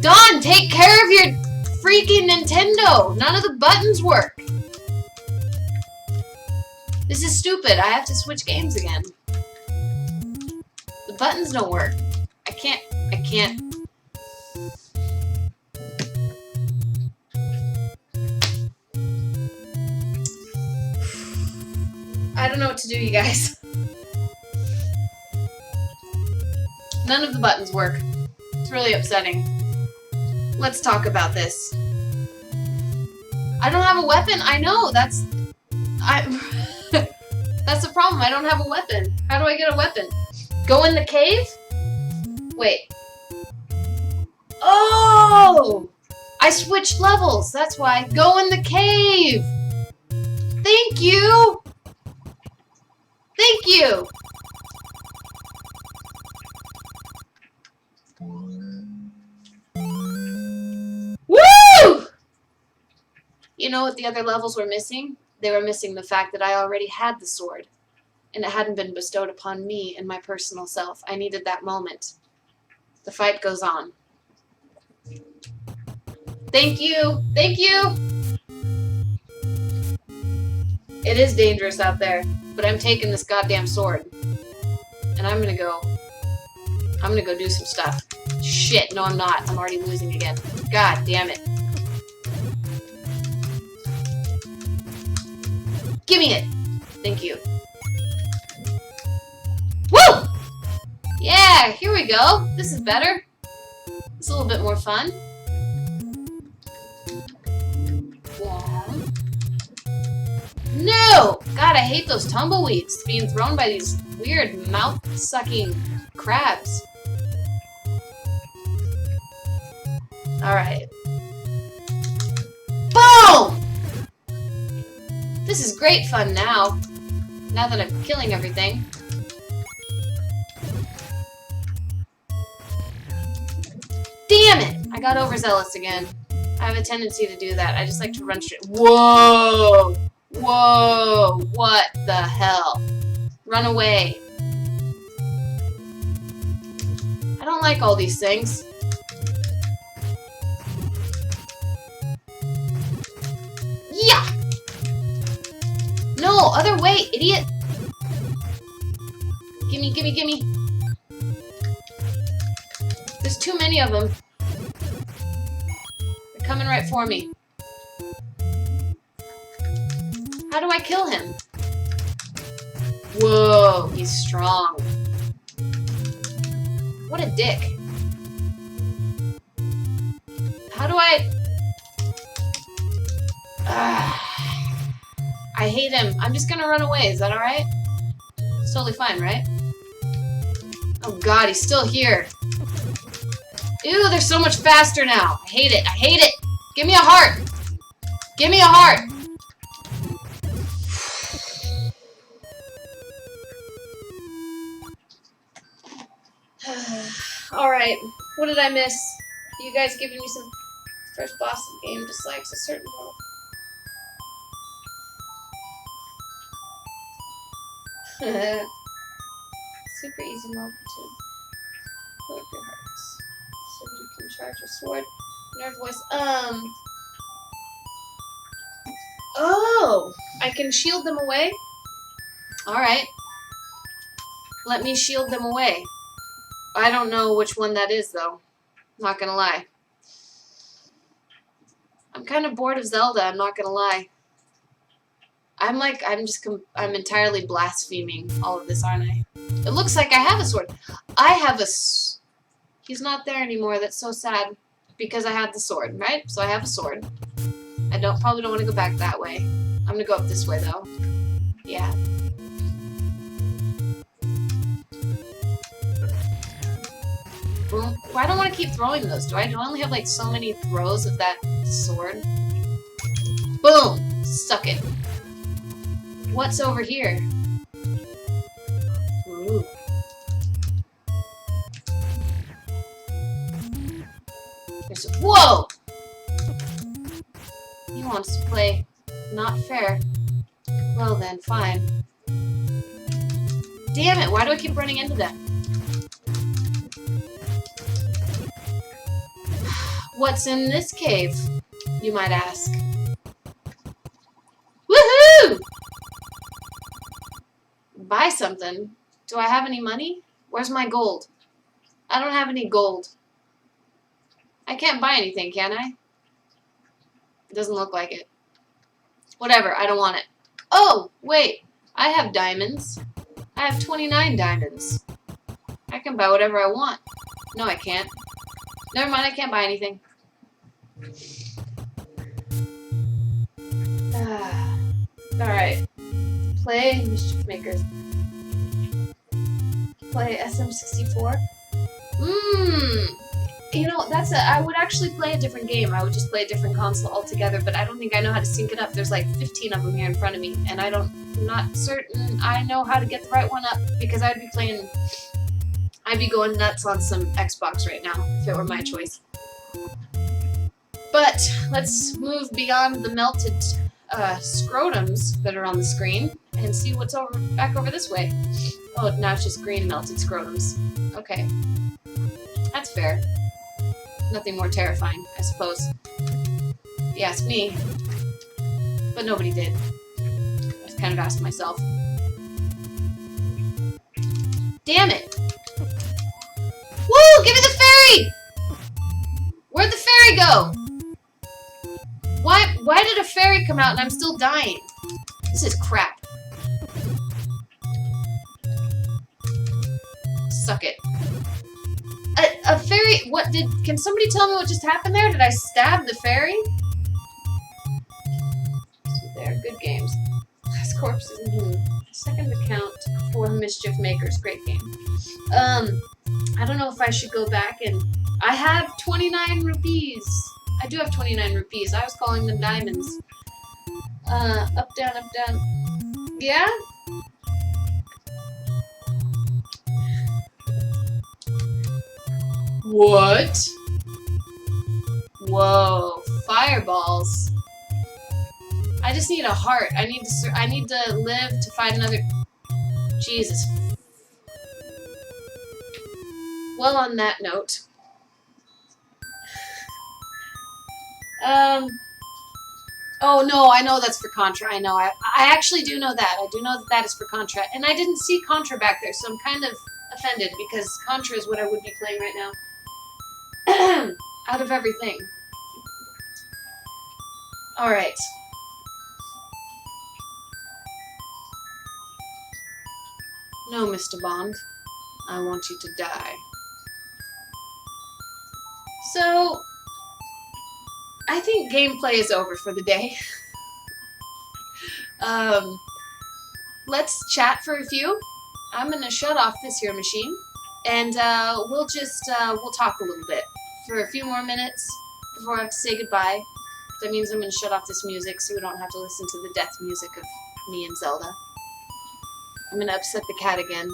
Don, take care of your freaking Nintendo. None of the buttons work. This is stupid. I have to switch games again. The buttons don't work. I can't. I don't know what to do, you guys. None of the buttons work. It's really upsetting. Let's talk about this. I don't have a weapon. I know, that's the problem. I don't have a weapon. How do I get a weapon? Go in the cave? Wait. Oh! I switched levels. That's why. Go in the cave. Thank you. Thank you. Woo! You know what the other levels were missing? They were missing the fact that I already had the sword. And it hadn't been bestowed upon me and my personal self. I needed that moment. The fight goes on. Thank you! Thank you! It is dangerous out there, but I'm taking this goddamn sword. And I'm gonna go do some stuff. Shit, no I'm not. I'm already losing again. God damn it. Give me it! Thank you. Woo! Yeah, here we go. This is better. It's a little bit more fun. No! God, I hate those tumbleweeds being thrown by these weird mouth-sucking crabs. Alright. Boom! This is great fun now. Now that I'm killing everything. Damn it! I got overzealous again. I have a tendency to do that. I just like to run straight. Whoa! Whoa! What the hell? Run away. I don't like all these things. Yeah! No! Other way, idiot! Gimme, gimme, gimme. There's too many of them. They're coming right for me. How do I kill him? Whoa, he's strong. What a dick. How do I... I hate him. I'm just gonna run away. Is that alright? It's totally fine, right? Oh god, he's still here. Ew, they're so much faster now. I hate it. I hate it. Give me a heart. Give me a heart. Alright, what did I miss? You guys giving me some first boss of game dislikes a certain role. Super easy mode to pull up your hearts. So you can charge your sword. Nerve voice. Oh! I can shield them away? Alright. Let me shield them away. I don't know which one that is, though. Not gonna lie. I'm kind of bored of Zelda, I'm not gonna lie. I'm entirely blaspheming all of this, aren't I? It looks like I have a sword. I have a... He's not there anymore, that's so sad. Because I had the sword, right? So I have a sword. I probably don't want to go back that way. I'm gonna go up this way, though. Yeah. Boom. Why don't I want to keep throwing those? Do I only have like so many throws of that sword? Boom! Suck it. What's over here? Ooh. There's a— whoa! He wants to play not fair. Well then, fine. Damn it, why do I keep running into them? What's in this cave, you might ask? Woohoo! Buy something. Do I have any money? Where's my gold? I don't have any gold. I can't buy anything, can I? It doesn't look like it. Whatever, I don't want it. Oh, wait. I have diamonds. I have 29 diamonds. I can buy whatever I want. No, I can't. Never mind, I can't buy anything. Alright. Play Mischief Makers. Play SM64. You know, I would actually play a different game. I would just play a different console altogether, but I don't think I know how to sync it up. There's like 15 of them here in front of me, and I'm not certain I know how to get the right one up, because I'd be going nuts on some Xbox right now, if it were my choice. But let's move beyond the melted scrotums that are on the screen and see what's back over this way. Oh, now it's just green melted scrotums. Okay. That's fair. Nothing more terrifying, I suppose. You ask me. But nobody did. I just kind of asked myself. Damn it! Woo! Give me the fairy! Where'd the fairy go? Why did a fairy come out and I'm still dying? This is crap. Suck it. A fairy— can somebody tell me what just happened there? Did I stab the fairy? So there, good games. Last corpses. Second account for Mischief Makers, great game. I don't know if I should go back and— I have 29 rupees. I do have 29 rupees. I was calling them diamonds. Up, down, up, down. Yeah? What? Whoa, fireballs. I just need a heart. I need to live to find another— Jesus. Well, on that note. Oh no, I know that's for Contra. I know. I actually do know that. I do know that is for Contra. And I didn't see Contra back there, so I'm kind of offended, because Contra is what I would be playing right now. Out of everything. Alright. No, Mr. Bond. I want you to die. So, I think gameplay is over for the day. Let's chat for a few. I'm gonna shut off this here machine, and we'll talk a little bit for a few more minutes before I have to say goodbye. That means I'm gonna shut off this music so we don't have to listen to the death music of me and Zelda. I'm gonna upset the cat again.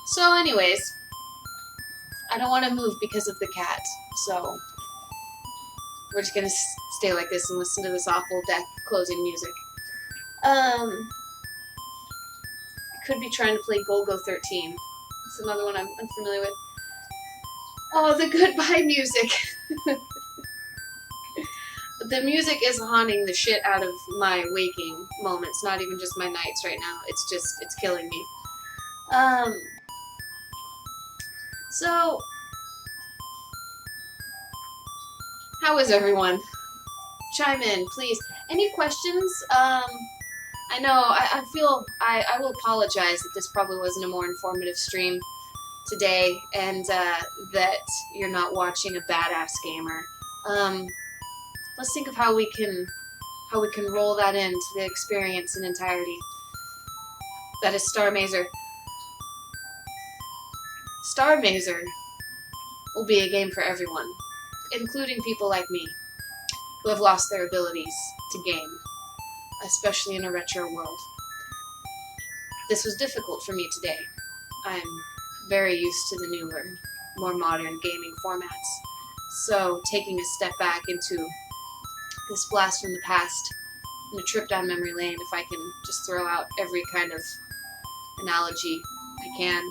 So anyways, I don't want to move because of the cat, so we're just gonna stay like this and listen to this awful death closing music. I could be trying to play Golgo 13. It's another one I'm unfamiliar with. Oh, the goodbye music! The music is haunting the shit out of my waking moments, not even just my nights right now. It's killing me. So, how is everyone? Chime in, please. Any questions? I know, I feel, I will apologize that this probably wasn't a more informative stream today, and that you're not watching a badass gamer. Um, let's think of how we can roll that into the experience in entirety. That is Starr Mazer. Starr Mazer will be a game for everyone, including people like me, who have lost their abilities to game, especially in a retro world. This was difficult for me today. I'm very used to the newer, more modern gaming formats. So taking a step back into this blast from the past and a trip down memory lane, if I can just throw out every kind of analogy I can,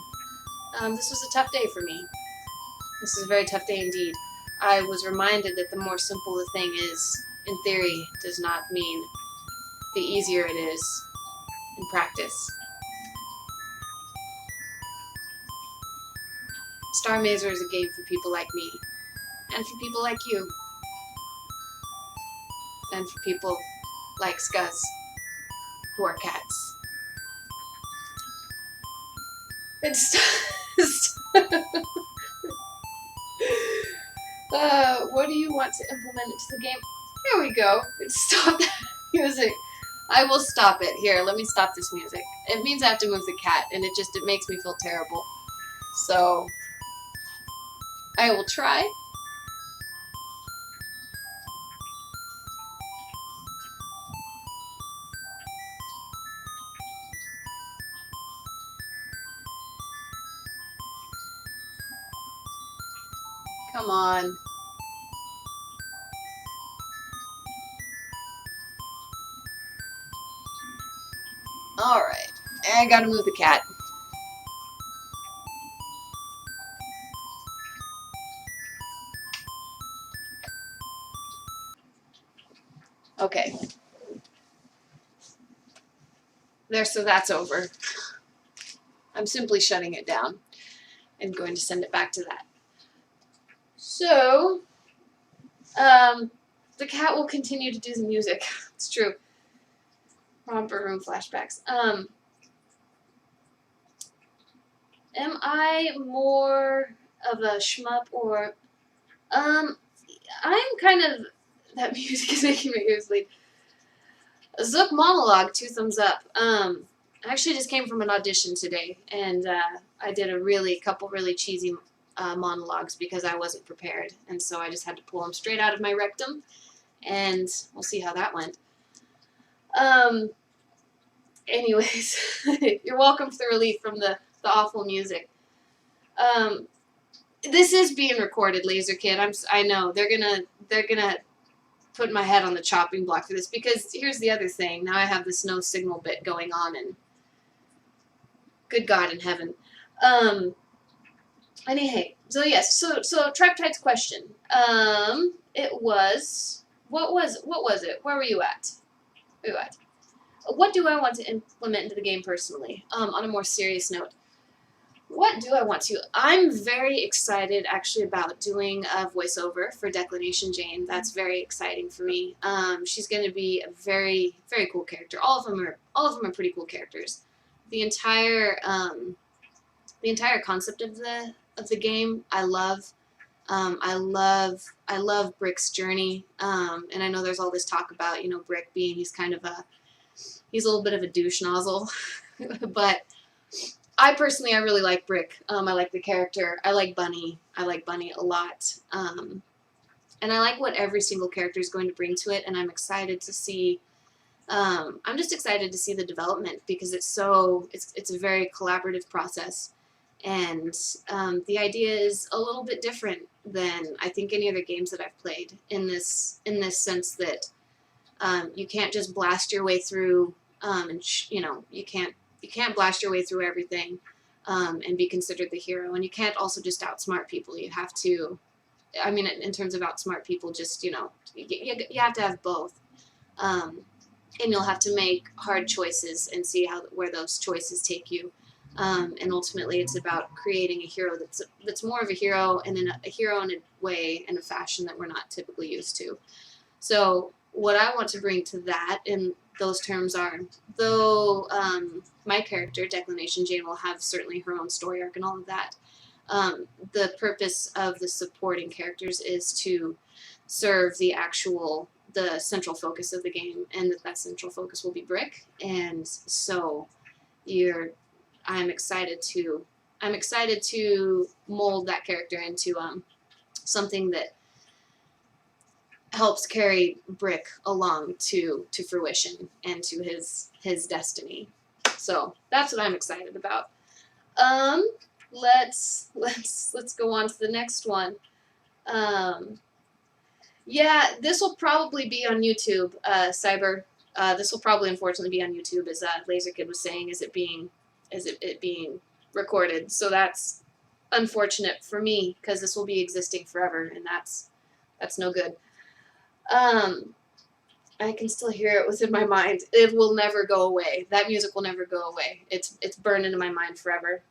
this was a tough day for me. This is a very tough day indeed. I was reminded that the more simple the thing is, in theory, does not mean the easier it is in practice. Starr Mazer is a game for people like me, and for people like you, and for people like Scuzz, who are cats. What do you want to implement into the game? Here we go. Stop that music. I will stop it. Here, let me stop this music. It means I have to move the cat, and it makes me feel terrible. So, I will try. Come on. Alright. I gotta move the cat. Okay. There, so that's over. I'm simply shutting it down and going to send it back to that. So, the cat will continue to do the music. It's true. Romper room flashbacks. Am I more of a shmup or, I'm kind of, that music is making my ears bleed. Zook monologue, 2 thumbs up. I actually just came from an audition today, and I did a couple really cheesy monologues because I wasn't prepared, and so I just had to pull them straight out of my rectum, and we'll see how that went. Anyways, you're welcome for the relief from the awful music. This is being recorded, Laser Kid. I know they're gonna put my head on the chopping block for this, because here's the other thing. Now I have this no signal bit going on, and good God in heaven. Anyway, so yes, so Traptide's question. It was, what was it? Where were you at? What do I want to implement into the game personally? On a more serious note, what do I want to? I'm very excited actually about doing a voiceover for Declination Jane. That's very exciting for me. She's going to be a very, very cool character. All of them are pretty cool characters. The entire concept of the game, I love. I love Brick's journey. And I know there's all this talk about, Brick being, he's a little bit of a douche nozzle, but I really like Brick. I like the character. I like Bunny. I like Bunny a lot. And I like what every single character is going to bring to it, and I'm excited to see, I'm just excited to see the development, because it's a very collaborative process, and the idea is a little bit different than I think any other games that I've played, in this sense that you can't just blast your way through, you can't blast your way through everything and be considered the hero, and you can't also just outsmart people. You have to, in terms of outsmart people, just, you have to have both. And you'll have to make hard choices and see where those choices take you. And ultimately, it's about creating a hero that's more of a hero, and a hero in a way and a fashion that we're not typically used to. So what I want to bring to that in those terms are, though my character, Declination Jane, will have certainly her own story arc and all of that, the purpose of the supporting characters is to serve the central focus of the game, and that central focus will be Brick. And so I'm excited to mold that character into something that helps carry Brick along to fruition and to his destiny. So that's what I'm excited about. Let's go on to the next one. Yeah, this will probably be on YouTube, Cyber. This will probably unfortunately be on YouTube, as Laser Kid was saying, it being recorded. So that's unfortunate for me, because this will be existing forever, and that's no good. I can still hear it within my mind. It will never go away. That music will never go away. It's burned into my mind forever.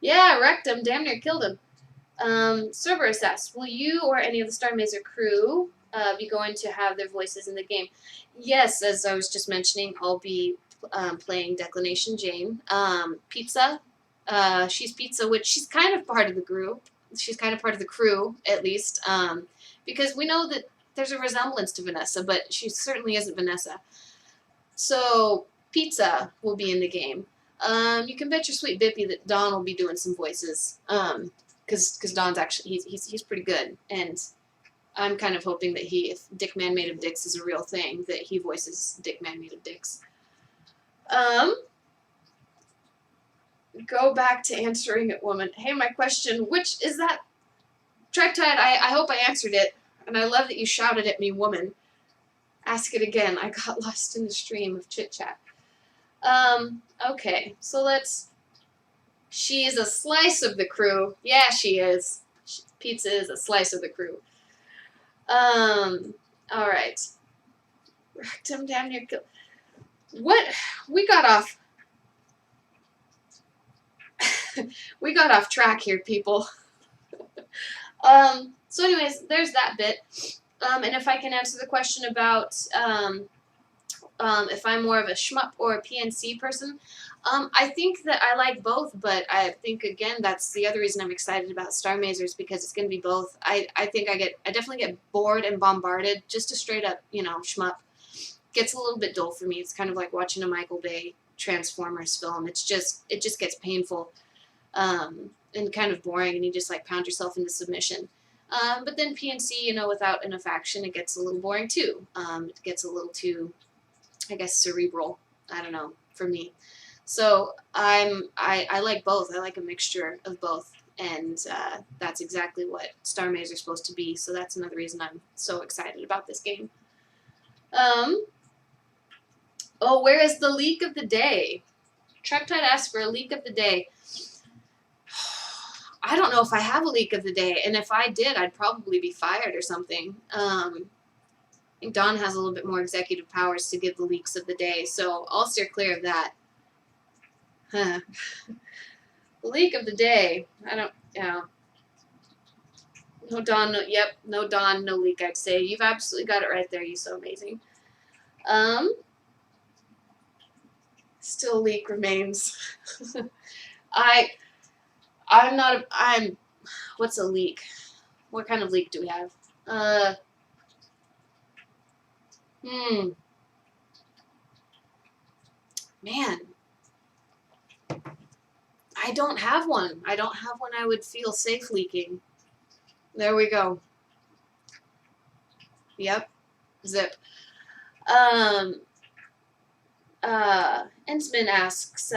Yeah, wrecked him. Damn near killed him. Server assess. Will you or any of the Starr Mazer crew be going to have their voices in the game? Yes, as I was just mentioning, I'll be playing Declination Jane. Pizza. She's Pizza, which she's kind of part of the group. She's kind of part of the crew, at least, because we know that there's a resemblance to Vanessa, but she certainly isn't Vanessa. So Pizza will be in the game. You can bet your sweet Bippy that Don will be doing some voices, because Don's actually he's pretty good, and I'm kind of hoping that if Dick Man Made of Dicks is a real thing, that he voices Dick Man Made of Dicks. Go back to answering it, woman. Hey, my question, which is that? Triptide, I hope I answered it, and I love that you shouted at me, woman. Ask it again. I got lost in the stream of chit-chat. Okay, so she is a slice of the crew. Yeah, she is. Pizza is a slice of the crew. Alright. Wrecked him down near kill. What? We got off. We got off track here, people. So anyways, there's that bit. And if I can answer the question about if I'm more of a shmup or a PNC person, I think that I like both, but I think, again, that's the other reason I'm excited about Starr Mazer, is because it's going to be both. I think I definitely get bored and bombarded. Just a straight up, shmup gets a little bit dull for me. It's kind of like watching a Michael Bay Transformers film. It just gets painful and kind of boring, and you just like pound yourself into submission. But then PNC, without enough action, it gets a little boring too. It gets a little too, I guess, cerebral. I don't know, for me. So I like both. I like a mixture of both, and that's exactly what Starr Mazer is supposed to be. So that's another reason I'm so excited about this game. Oh, where is the leak of the day? Treptide asked for a leak of the day. I don't know if I have a leak of the day, and if I did, I'd probably be fired or something. I think Don has a little bit more executive powers to give the leaks of the day, so I'll steer clear of that. The leak of the day. I don't, no Don, no Don, no leak, I'd say. You've absolutely got it right there. You're so amazing. Still leak remains. What's a leak? What kind of leak do we have? Man. I don't have one. I don't have one I would feel safe leaking. There we go. Yep. Zip. Ensman asks,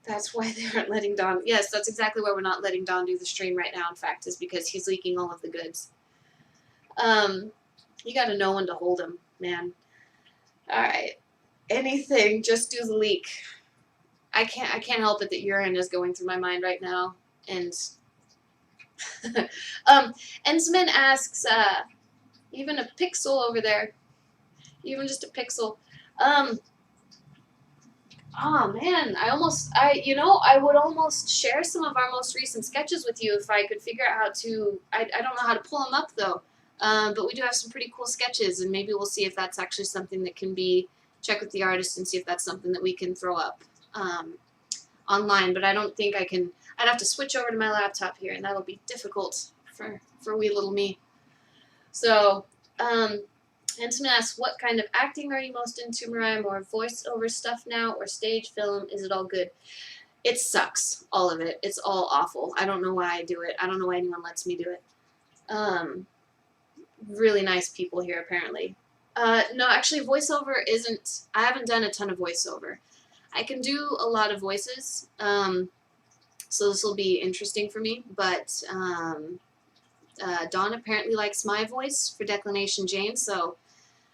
that's why they aren't letting Don... Yes, that's exactly why we're not letting Don do the stream right now, in fact, is because he's leaking all of the goods. You gotta know when to hold him, man. Alright. Anything, just do the leak. I can't help it that urine is going through my mind right now. And Ensman asks, even a pixel over there. Even just a pixel. Oh man, I would almost share some of our most recent sketches with you if I could figure out how to. I don't know how to pull them up though, but we do have some pretty cool sketches, and maybe we'll see if that's actually something that can be check with the artist and see if that's something that we can throw up online. But I don't think I can. I'd have to switch over to my laptop here, and that'll be difficult for wee little me. So. And someone asks, what kind of acting are you most into, Mariah? More voiceover stuff now or stage film? Is it all good? It sucks, all of it. It's all awful. I don't know why I do it. I don't know why anyone lets me do it. Really nice people here, apparently. No, actually, voiceover isn't. I haven't done a ton of voiceover. I can do a lot of voices, so this will be interesting for me, but Dawn apparently likes my voice for Declination Jane, so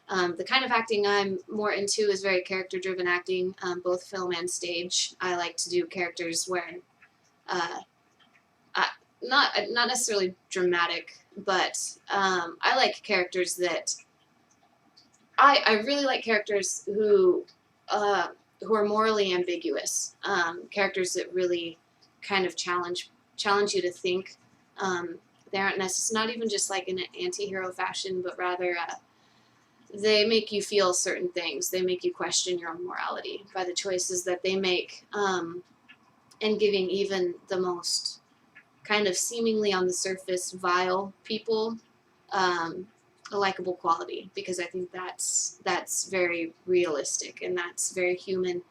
the kind of acting I'm more into is very character-driven acting, both film and stage. I like to do characters where, not necessarily dramatic, but I like characters that I really like characters who are morally ambiguous, characters that really kind of challenge you to think. They aren't necessarily not even just like in an anti-hero fashion, but rather they make you feel certain things. They make you question your own morality by the choices that they make, and giving even the most kind of seemingly on the surface vile people a likable quality, because I think that's very realistic and that's very human.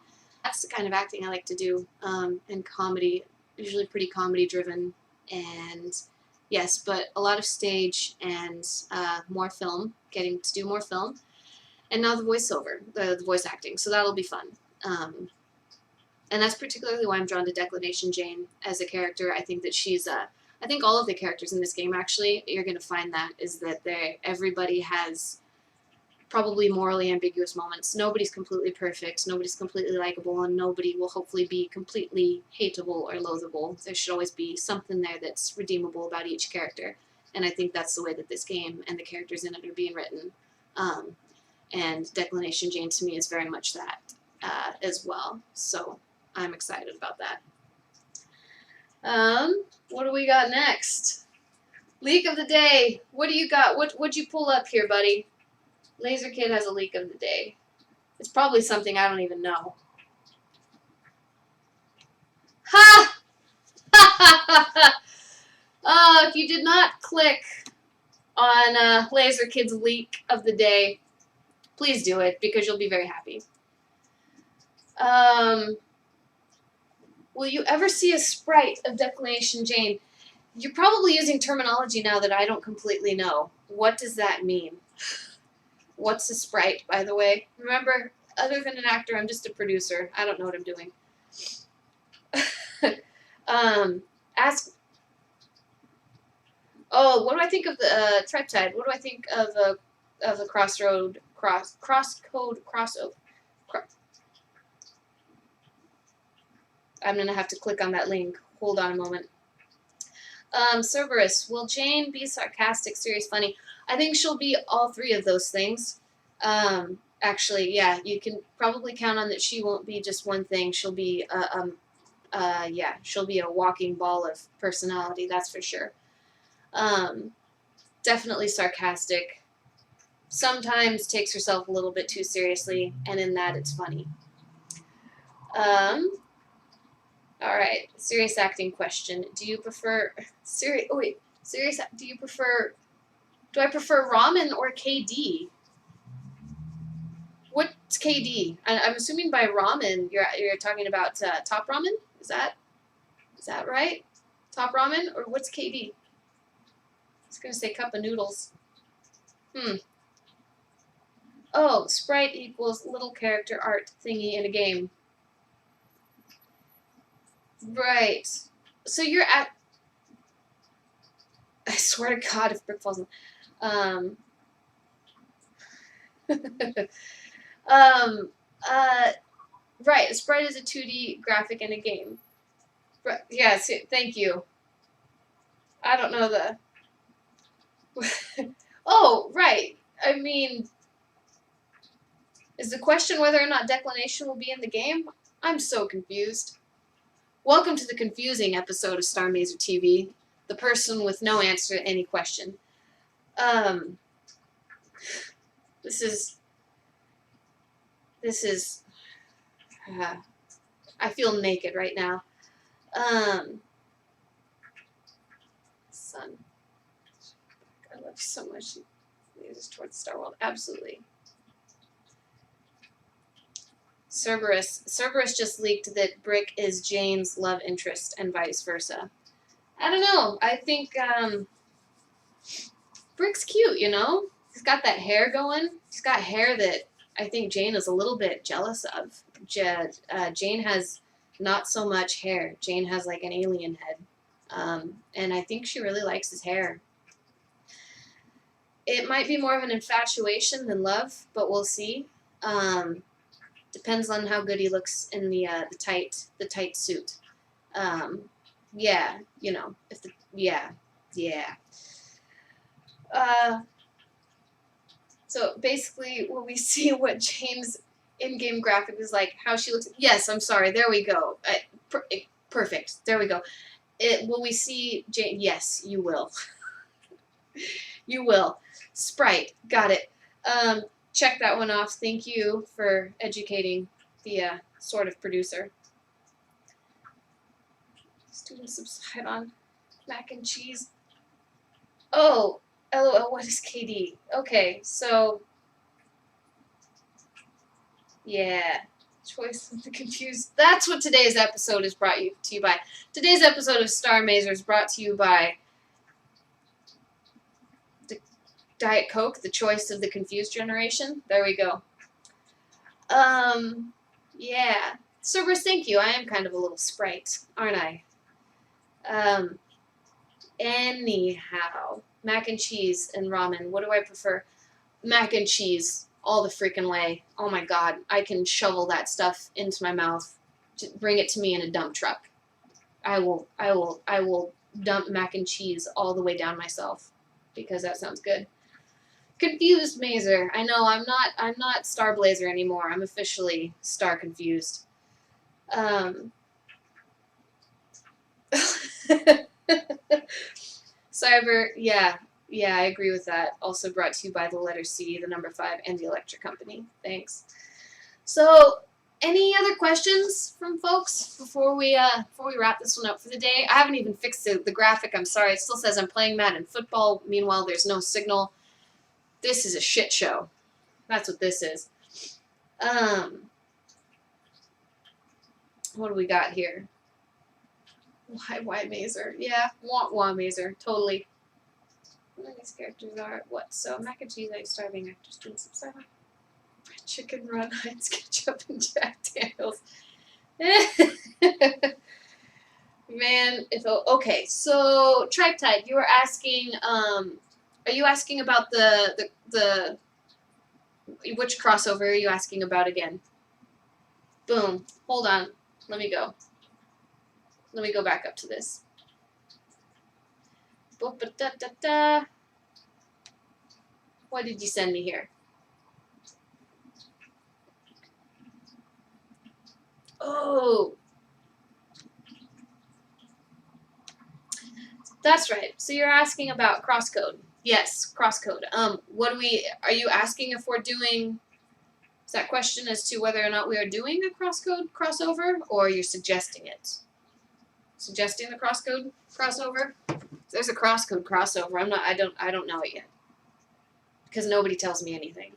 That's the kind of acting I like to do, and comedy, usually pretty comedy driven, and yes, but a lot of stage and more film, getting to do more film, and now the voiceover, the voice acting, so that'll be fun. And that's particularly why I'm drawn to Declination Jane as a character. I think that she's I think all of the characters in this game, actually, you're going to find that, is that everybody has probably morally ambiguous moments. Nobody's completely perfect, nobody's completely likable, and nobody will hopefully be completely hateable or loathable. There should always be something there that's redeemable about each character, and I think that's the way that this game and the characters in it are being written. And Declination Jane to me is very much that as well, so I'm excited about that. What do we got next? Leak of the day. What do you got? What'd you pull up here, buddy? Laser Kid has a leak of the day. It's probably something I don't even know. Ha! If you did not click on Laser Kid's leak of the day, please do it, because you'll be very happy. Will you ever see a sprite of Declination Jane? You're probably using terminology now that I don't completely know. What does that mean? What's a sprite, by the way? Remember, other than an actor, I'm just a producer. I don't know what I'm doing. Ask. Oh, what do I think of the Triptide? What do I think of the crosscode crossover? I'm gonna have to click on that link. Hold on a moment. Cerberus, will Jane be sarcastic, serious, funny? I think she'll be all three of those things. Actually, yeah, you can probably count on that she won't be just one thing. She'll be she'll be a walking ball of personality, that's for sure. Definitely sarcastic. Sometimes takes herself a little bit too seriously, and in that it's funny. All right, serious acting question. Do you prefer serious? Do you prefer? Do I prefer ramen or KD? What's KD? I'm assuming by ramen you're talking about top ramen. Is that right? Top ramen, or what's KD? I was gonna say cup of noodles. Oh, sprite equals little character art thingy in a game. Right. So you're at. I swear to God, if Brick falls in. Right. A sprite is a 2D graphic in a game. Right. Yes. Thank you. I don't know the. Oh, right. I mean, is the question whether or not Declination will be in the game? I'm so confused. Welcome to the confusing episode of Starr Mazer TV, the person with no answer to any question. This is, I feel naked right now. Son, I love you so much. Lead us towards the Star World. Absolutely. Cerberus just leaked that Brick is Jane's love interest and vice versa. I don't know. I think Brick's cute, you know? He's got that hair going. He's got hair that I think Jane is a little bit jealous of. Jane has not so much hair. Jane has like an alien head. And I think she really likes his hair. It might be more of an infatuation than love, but we'll see. Depends on how good he looks in the tight suit. Yeah, you know, yeah. So basically, when we see what Jane's in-game graphic is like, how she looks. Yes, I'm sorry. There we go. Perfect. There we go. Will we see Jane? Yes, you will. You will. Sprite. Got it. Check that one off. Thank you for educating the sort of producer. Student subside on mac and cheese. Oh, LOL, what is KD? Okay, so yeah. Choice of the confused. That's what today's episode is brought to you by. Today's episode of Starr Mazer is brought to you by the Diet Coke, the choice of the confused generation. There we go. Yeah. Cerberus, thank you. I am kind of a little sprite, aren't I? Anyhow, mac and cheese and ramen. What do I prefer? Mac and cheese all the freaking way. Oh my god, I can shovel that stuff into my mouth. Just bring it to me in a dump truck. I will dump mac and cheese all the way down myself because that sounds good. Confused Mazer. I know I'm not Star Blazer anymore. I'm officially Star Confused. Cyber, yeah, I agree with that. Also brought to you by the letter C, the number 5, and the Electric Company. Thanks. So, any other questions from folks before we wrap this one up for the day? I haven't even fixed the graphic. I'm sorry. It still says I'm playing Madden Football. Meanwhile, there's no signal. This is a shit show. That's what this is. What do we got here? Why Mazer? Yeah, wah Mazer. Totally. What these characters are? What? So, mac and cheese, like starving actors doing some stuff. Fried chicken, run, Heinz ketchup, and Jack Daniels. Man, okay, so Tripetide, you were asking, are you asking about the which crossover are you asking about again? Boom. Hold on. Let me go. Let me go back up to this. What did you send me here? Oh. That's right. So you're asking about crosscode. Yes, crosscode. Are you asking if we're doing, is that question as to whether or not we are doing a crosscode crossover, or you're suggesting it? Suggesting the crosscode crossover? If there's a crosscode crossover, I don't know it yet. Because nobody tells me anything.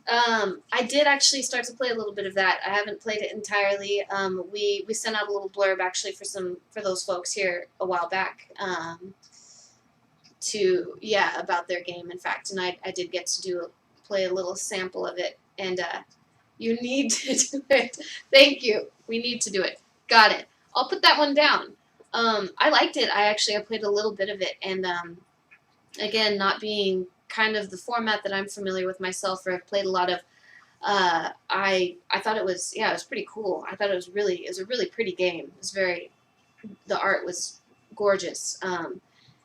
I did actually start to play a little bit of that. I haven't played it entirely. We sent out a little blurb actually for those folks here a while back. About their game, in fact, and I did get to play a little sample of it, and you need to do it. Thank you. We need to do it. Got it. I'll put that one down. I liked it. I played a little bit of it, and again, not being kind of the format that I'm familiar with myself, or I've played a lot of. I thought it was pretty cool. I thought it was a really pretty game. It was the art was gorgeous,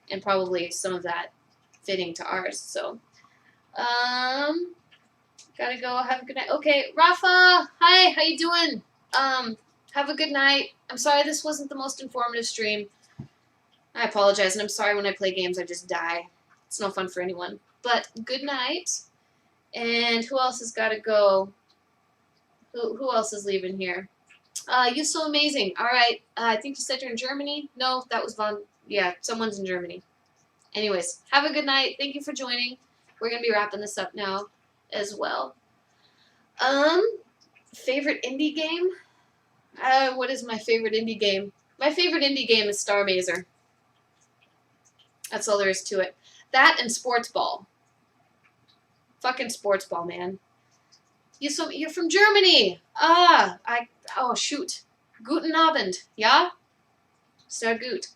and probably some of that fitting to ours. So, Gotta go. Have a good night. Okay, Rafa. Hi. How you doing? Have a good night. I'm sorry this wasn't the most informative stream. I apologize, and I'm sorry when I play games I just die. It's no fun for anyone. But good night. And who else has got to go? Who else is leaving here? You're so amazing. All right. I think you said you're in Germany. No, that was Von. Yeah, someone's in Germany. Anyways, have a good night. Thank you for joining. We're gonna be wrapping this up now, as well. Favorite indie game? What is my favorite indie game? My favorite indie game is Starr Mazer. That's all there is to it. That and sports ball. Fucking sports ball, man. You're from Germany. Oh shoot. Guten Abend. Ja? Sehr gut.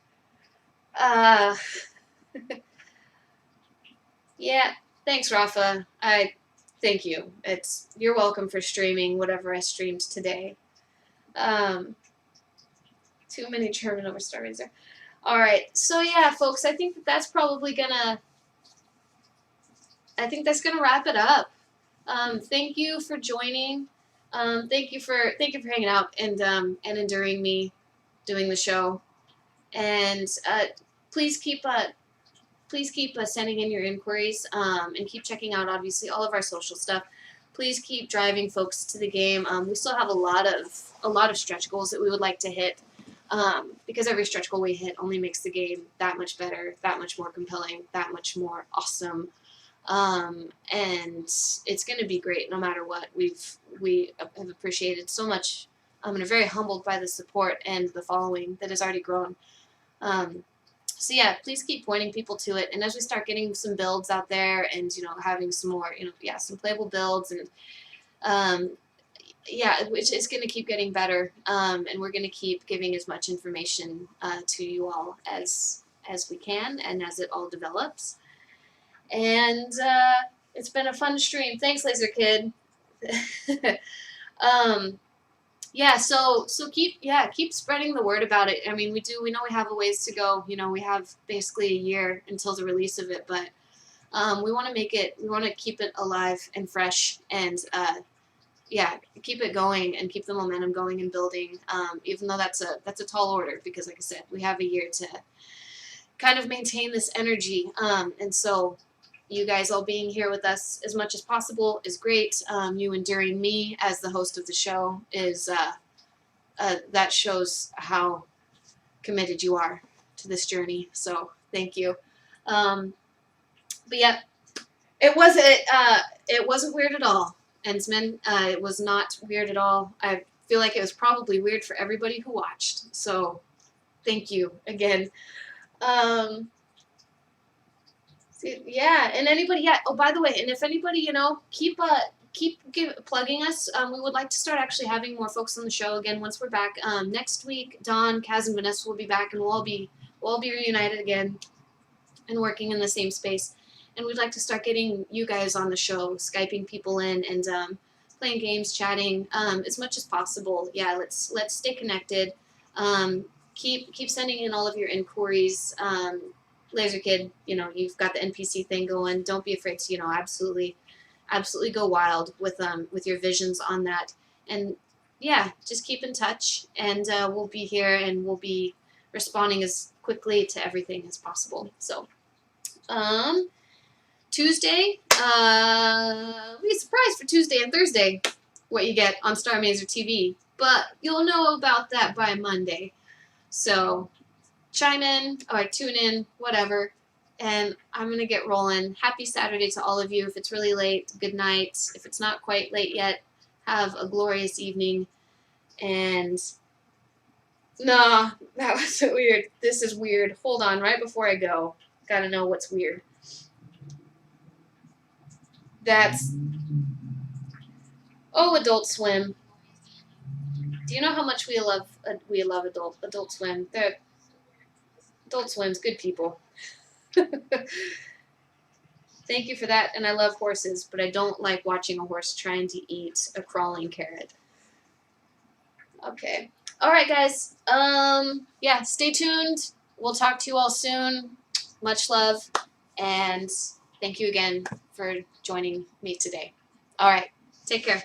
Yeah. Thanks, Rafa. Thank you. You're welcome for streaming whatever I streamed today. Too many German over Starr Mazer. All right. So yeah, folks, I think that's probably gonna wrap it up. Thank you for joining. Thank you for hanging out and enduring me doing the show. And please keep sending in your inquiries and keep checking out obviously all of our social stuff. Please keep driving folks to the game. We still have a lot of stretch goals that we would like to hit. Because every stretch goal we hit only makes the game that much better, that much more compelling, that much more awesome. And it's going to be great no matter what. We have appreciated so much and are very humbled by the support and the following that has already grown. So yeah, please keep pointing people to it. And as we start getting some builds out there and, having some more, some playable builds and, it's going to keep getting better. And we're going to keep giving as much information to you all as we can and as it all develops. And it's been a fun stream. Thanks, Laser Kid. So keep spreading the word about it. I mean, we know we have a ways to go. We have basically a year until the release of it, but we want to keep it alive and fresh and keep it going and keep the momentum going and building. Even though that's a tall order because, like I said, we have a year to kind of maintain this energy. And so you guys all being here with us as much as possible is great. You enduring me as the host of the show is that shows how committed you are to this journey. So thank you. But yeah, it wasn't weird at all, Ensman. It was not weird at all. I feel like it was probably weird for everybody who watched. So thank you again. Yeah, and anybody, oh, by the way, and if anybody, keep plugging us. We would like to start actually having more folks on the show again once we're back. Next week, Dawn, Kaz, and Vanessa will be back, and we'll all be reunited again and working in the same space. And we'd like to start getting you guys on the show, Skyping people in and playing games, chatting as much as possible. Yeah, let's stay connected. Keep sending in all of your inquiries. Laser Kid, you've got the NPC thing going. Don't be afraid to, absolutely go wild with your visions on that. And yeah, just keep in touch, and we'll be here, and we'll be responding as quickly to everything as possible. So, Tuesday, be surprised for Tuesday and Thursday what you get on Starr Mazer TV, but you'll know about that by Monday. So chime in or tune in, whatever, and I'm going to get rolling. Happy Saturday to all of you. If it's really late, good night. If it's not quite late yet, have a glorious evening. And no, that was weird. This is weird. Hold on, right before I go, gotta know what's weird. That's Adult Swim. Do you know how much we love Adult Swim? Adult Swim's good people. Thank you for that, and I love horses, but I don't like watching a horse trying to eat a crawling carrot. Okay. All right, guys. Stay tuned. We'll talk to you all soon. Much love, and thank you again for joining me today. All right. Take care.